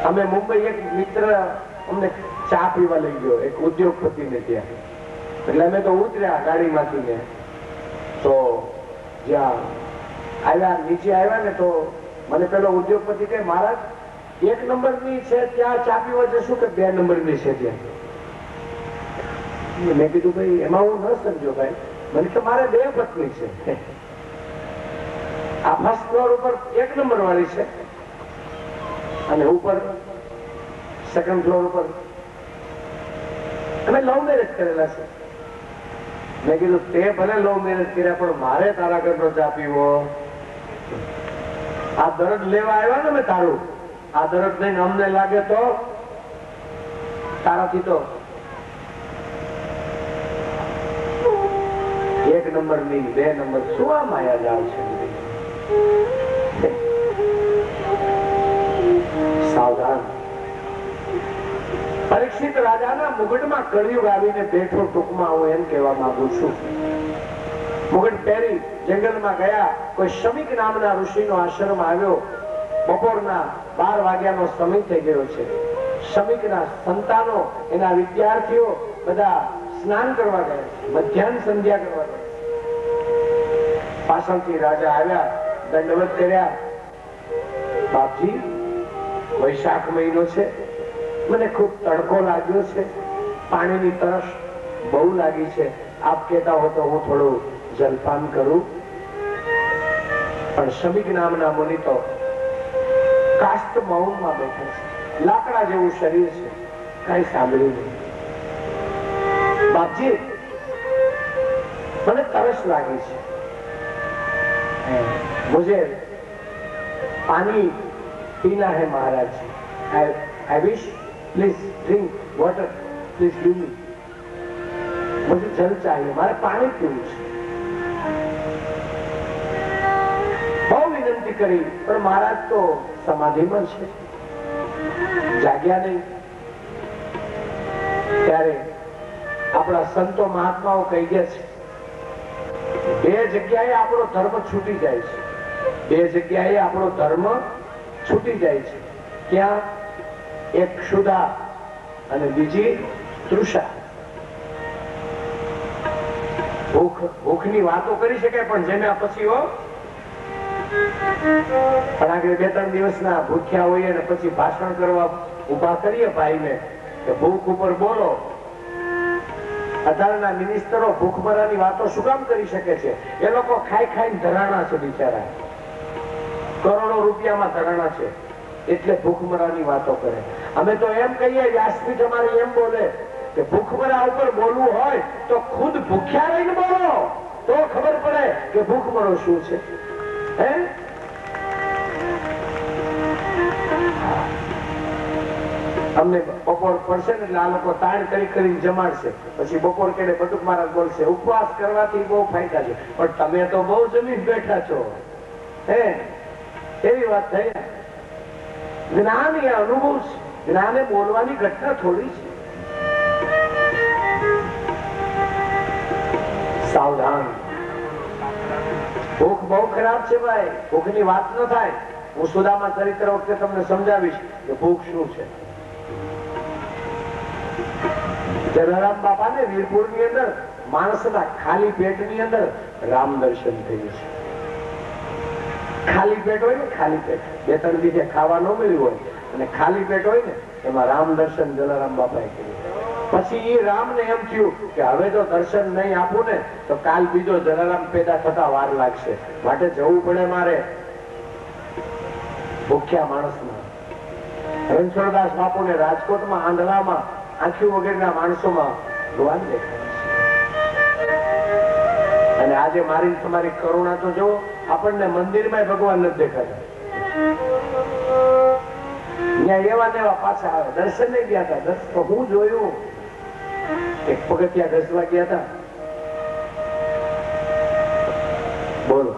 અમે મુંબઈ એક મિત્ર અમને ચા પીવા લઈ ગયો, એક ઉદ્યોગપતિ ને ત્યાં. એટલે અમે તો ઉતર્યા ગાડીમાંથી ને તો જ્યાં આવ્યા, નીચે આવ્યા ને તો મને પેલો ઉદ્યોગપતિ કે મહારાજ 1 નંબરની છે ત્યાં ચા પીવા જશું કે 2 નંબરની છે ત્યાં? મેં કીધું ભાઈ એમાં હું ન સમજો ભાઈ, મને તો મારે 2 પત્ની છે. આ ફર્સ્ટ ફ્લોર ઉપર 1 નંબર વાળી છે અને ઉપર સેકન્ડ ફ્લોર ઉપર અમે લવ મેરેજ કરેલા છે. મેં કીધું તે ભલે લવ મેરેજ કર્યા પણ મારે તારા ઘરનો ચા પીવો. આ દરદ લેવા આવ્યા ને મેં તારું, આ દરદ લઈને અમને લાગે તો તારાથી તો 1 નંબર ની 2 નંબર શું આ માયા જાળ છે. સાવધાન. પરીક્ષિત રાજાના મુગટમાં કળિયુગ આવીને બેઠો. ટૂંકમાં હું એમ કહેવા માંગુ છું, મુગટ પહેરી જંગલમાં ગયા. કોઈ શમિક નામના ઋષિનો આશ્રમ આવ્યો. બપોરના 12 વાગ્યાનો સમય થઈ ગયો છે. શમિકના સંતાનો, એના વિદ્યાર્થીઓ બધા સ્નાન કરવા ગયા, મધ્યાહન સંધ્યા કરવા ગયા. પાછળથી રાજા આવ્યા, દંડવત કર્યા. બાપજી, વૈશાખ મહિનો છે, મને ખૂબ તડકો લાગ્યો છે, પાણીની તરસ બહુ લાગી છે. આપ કહેતા હો તો હું થોડું જલપાન કરું. પણ શમિક નામના મુનિ તો કાષ્ટ મૌનમાં બેઠા છે, લાકડા જેવું શરીર છે, કઈ સાંભળ્યું નહીં. બાપજી, મને તરસ લાગી છે, मुझे पानी पीना है महाराज. I wish, please drink water, please give me. मुझे जल चाहिए, मारे पानी पीવું છે. બહુ વિનંતી કરી પણ મહારાજ તો સમાધિમાં છે, જાગ્યા નહીં. ત્યારે આપણા સંતો મહાત્માઓ કહી ગયા છે, 2 જગ્યાએ આપણો ધર્મ છૂટી જાય છે. 2 જગ્યાએ આપણો ધર્મ છૂટી જાય છે. ક્યાં? એક ક્ષુધા અને બીજી તૃષા. ભૂખની વાતો કરી શકાય પણ જેના પછી પણ આગળ 2-3 દિવસના ભૂખ્યા હોઈએ અને પછી ભાષણ કરવા ઉભા કરીએ ભાઈને કે ભૂખ ઉપર બોલો. અત્યારના મિનિસ્ટરો ભૂખમરાની વાતો શું કામ કરી શકે છે? એ લોકો ખાઈ ખાઈને ધરાણા છે બિચારા, કરોડો રૂપિયામાં ધરાણા છે, એટલે ભૂખમરાની વાતો કરે. અમે તો એમ કહીએ, વ્યાસપીઠ અમારી એમ બોલે કે ભૂખમરા ઉપર બોલવું હોય તો ખુદ ભૂખ્યા રહીને બોલો, તો ખબર પડે કે ભૂખમરો શું છે. હે, અમને બપોર પડશે ને એટલે આ લોકો તાણ કરીને જમાડશે. પછી બપોર કેડે બટુક મહારાજ બોલશે, ઉપવાસ કરવાથી બહુ ફાયદા છે, પણ તમે તો બહુ જમીન બેઠા છો. હે, એવી વાત થઈ. જ્ઞાન એ અનુભવ છે, જ્ઞાન એ બોલવાની ઘટના થોડી છે. સાવધાન. ભૂખ બહુ ખરાબ છે ભાઈ, ભૂખની વાત ન થાય. હું સુદામા ચરિત્ર વખતે તમને સમજાવીશ કે ભૂખ શું છે. જલારામ બાપા ને વીરપુર ની અંદર માણસના ખાલી પેટ ની અંદર રામ દર્શન થયું છે. ખાલી પેટ હોય ને, ખાલી પેટ 2-3 દિવસે ખાવા ન મળ્યું હોય અને ખાલી પેટ હોય ને, એમાં રામ દર્શન જલારામ બાપાએ કર્યું. પછી એ રામ ને એમ થયું કે હવે જો દર્શન નહીં આપું ને તો કાલ બીજો જલારામ પેદા થતા વાર લાગશે, માટે જવું પડે મારે ભૂખ્યા માણસમાં. રણછોડદાસ બાપુ ને રાજકોટમાં આંધળામાં આંખી વગેરેના માણસોમાં ભગવાન દેખાય છે. અને આજે મારી તમારી કરુણા તો જો, આપણને મંદિરમાં ભગવાન નથી દેખાતા. ત્યાં એવા ને એવા પાછા આવે. દર્શન નહીં ગયા હતા, દર્શન હું જોયું. એક પગથિયા ઘસવા ગયા હતા, બોલો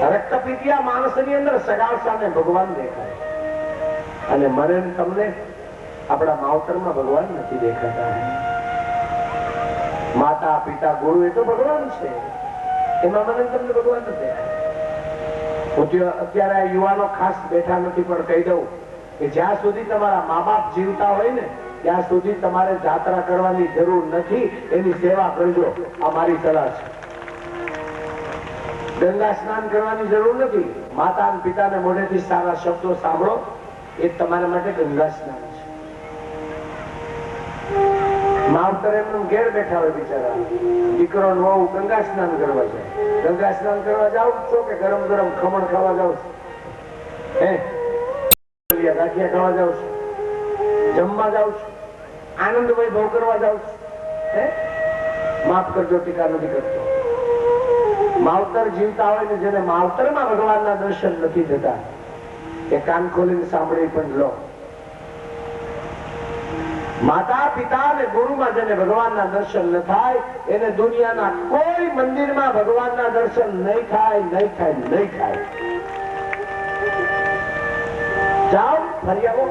રક્તપીતિયા માણસની અંદર સગાળ સામે ભગવાન દેખાય અને મને તમને આપણા માવતરમાં ભગવાન નથી દેખાતા. માતા પિતા ગુરુ એ તો ભગવાન છે, એમાં મને તમને ભગવાન નથી દેખાય. અત્યારે યુવાનો ખાસ બેઠા નથી, પણ કહી દઉં કે જ્યાં સુધી તમારા મા બાપ જીવતા હોય ને ત્યાં સુધી તમારે જાત્રા કરવાની જરૂર નથી, એની સેવા કરજો. આ મારી સલાહ છે. ગંગા સ્નાન કરવાની જરૂર નથી. માતા અને પિતાને મોઢેથી સારા શબ્દો સાંભળો, એ તમારા માટે ગંગા સ્નાન છે. માવતર એમનું ઘેર બેઠા હોય બિચારા, દીકરો વહુ ગંગા સ્નાન કરવા જાય. ગંગા સ્નાન કરવા જાવ છો કે ગરમ ગરમ ખમણ ખાવા જાવ છો? ગાંઠિયા ખાવા જાવ છો? જમવા જાવ છો? આનંદમય ભોગ કરવા જાવ છો? માફ કરજો, ટીકા નથી કરતો. માવતર જીવતા હોય ને જેને માવતરમાં ભગવાનના દર્શન નથી થતા, એ કાન ખોલીને સાંભળી પણ લો. માતા પિતા અને ગુરુમાં જેને ભગવાનના દર્શન ન થાય, એને દુનિયાના કોઈ મંદિરમાં ભગવાનના દર્શન નહીં થાય, નહીં થાય, નહીં થાય. જાઓ, ફરી આવો,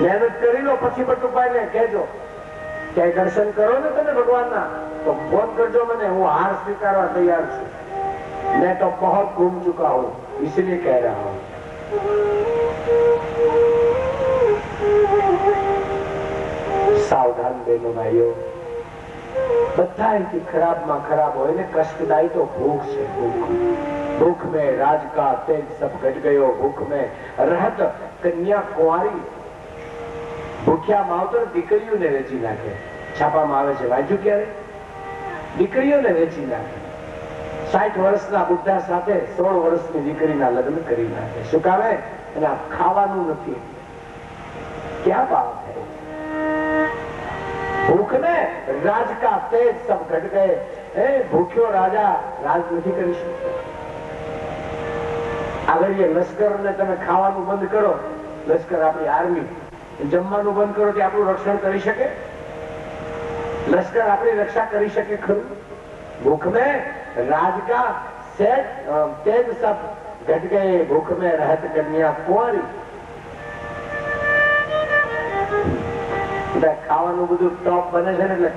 મહેનત કરી લો, પછી બટુભાઈને કહેજો ક્યાંય દર્શન કરો ને તમે ભગવાનના તો ફોન કરજો મને, હું હાર સ્વીકારવા તૈયાર છું. मैं तो बहुत घूम चुका हूं, इसलिए कह रहा हूं. सावधान बहनो भाइयों, बधाई खराब खराब हो ने कष्टदायी तो भूख से. भूख में राज का तेज सब घट गयो. भूख में रहत कन्या कुंवारी. ભૂખ્યા માવતર દીકરીઓને વેચી નાખે. છાપામાં આવે છે, વાંચ્યું ક્યારે? દીકરીઓને વેચી નાખે. 60 વર્ષના બુદ્ધા સાથે 16 વર્ષની દીકરીના લગ્ન કરી નાખે. શું કામે? એને ખાવાનું નથી. ક્યાં બાત હૈ? ભૂખ ને રાજ કા તેજ સબ ઘટ ગયે. ભૂખ્યો રાજા રાજ નથી કરી શકતો. આગળ લશ્કર ને તમે ખાવાનું બંધ કરો, લશ્કર આપણી આર્મી જમવાનું બંધ કરો, તે આપણું રક્ષણ કરી શકે? લશ્કર આપણી રક્ષા કરી શકે ખરું? ભૂખ में राज का सेठ तेज सब घट गए. भूख में रहत कन्या कुंवारी. ખાવાનું બધું ટોપ બને છે ને, એટલે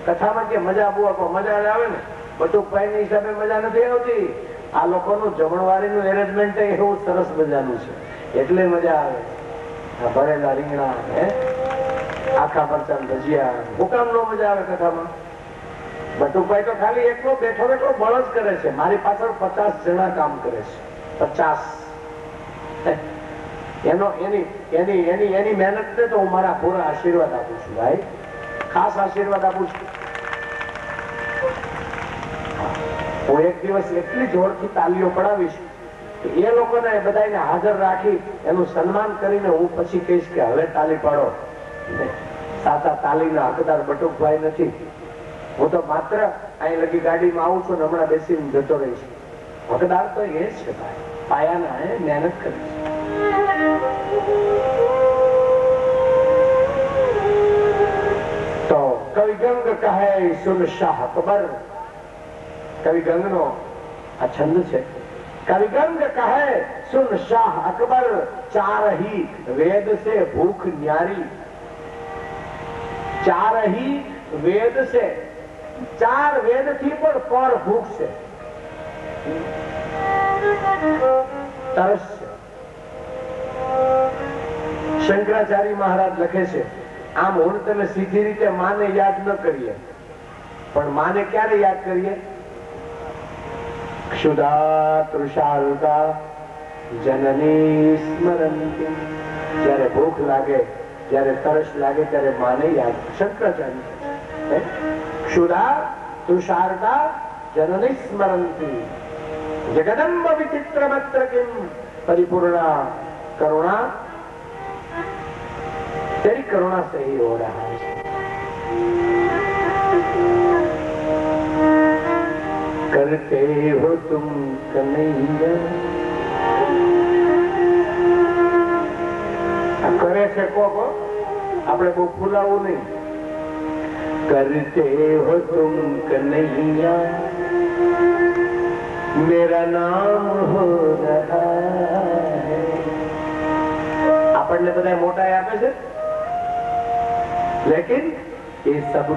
કથામાં કે મજા બહુ મજા આવે ને, બધું પાઈની હિસાબે મજા નથી આવતી. આ લોકોનું જમણવારીનું એરેન્જમેન્ટ એવું સરસ મજાનું છે, એટલે મજા આવે. ભરેલા રીંગણા, આખા મરચાં, ભજીયા, હુકામ નો મજા આવે કથામાં? બટુભાઈ તો ખાલી એકલો બેઠો બેઠો બળ જ કરે છે. મારી પાછળ 50 જણા કામ કરે છે. 50. એની મહેનત ને તો હું મારા પૂરા આશીર્વાદ આપું છું ભાઈ, ખાસ આશીર્વાદ આપું છું. હું એક દિવસ એટલી જોરથી તાલીઓ પડાવીશ કે એ લોકોને બધાને હાજર રાખી એનું સન્માન કરીને હું પછી કહીશ કે હવે તાલી પાડો. સાચા તાલીના હકદાર બટુકભાઈ નથી. હું તો માત્ર અહીં લગી ગાડીમાં આવું છું, હમણાં બેસીને જતો રહીશ. હકદાર તો એ જ છે ભાઈ, પાયાના મહેનત કરી છે. તો કવિ ગંગ કહે સુન શાહ અકબર. કવિ ગંગ નો આ છંદ છે. कवि गंग कहे सुन शाह अकबर, चार ही वेद से भूख न्यारी. चार ही वेद से, 4 वेद थी पर भूख से, तरस से. શંકરાચાર્ય મહારાજ લખે છે, આમ હું તમે સીધી રીતે માને યાદ ન કરીએ, પણ માને ક્યારે યાદ કરીએ? क्षुधा तृषारुता जननी स्मरन्ति. જ્યારે ભૂખ લાગે, જ્યારે તરસ લાગે ત્યારે માને યાદ. શંકરાચાર્ય क्षुधा तृषारुता जननी स्मरन्ति. जगदम्ब विचित्रमत्र किम परिपूर्णा करुणा. तेरी करुणा से ही हो रहा है. करते हो तुम कन्हैया. કરે છે કોકો, આપણે બહુ ફૂલાવું નહીં. करते हो तुम कन्हैया मेरा नाम हो रहा है. આપણને બધા મોટા આપે છે, લેકિન એ સબ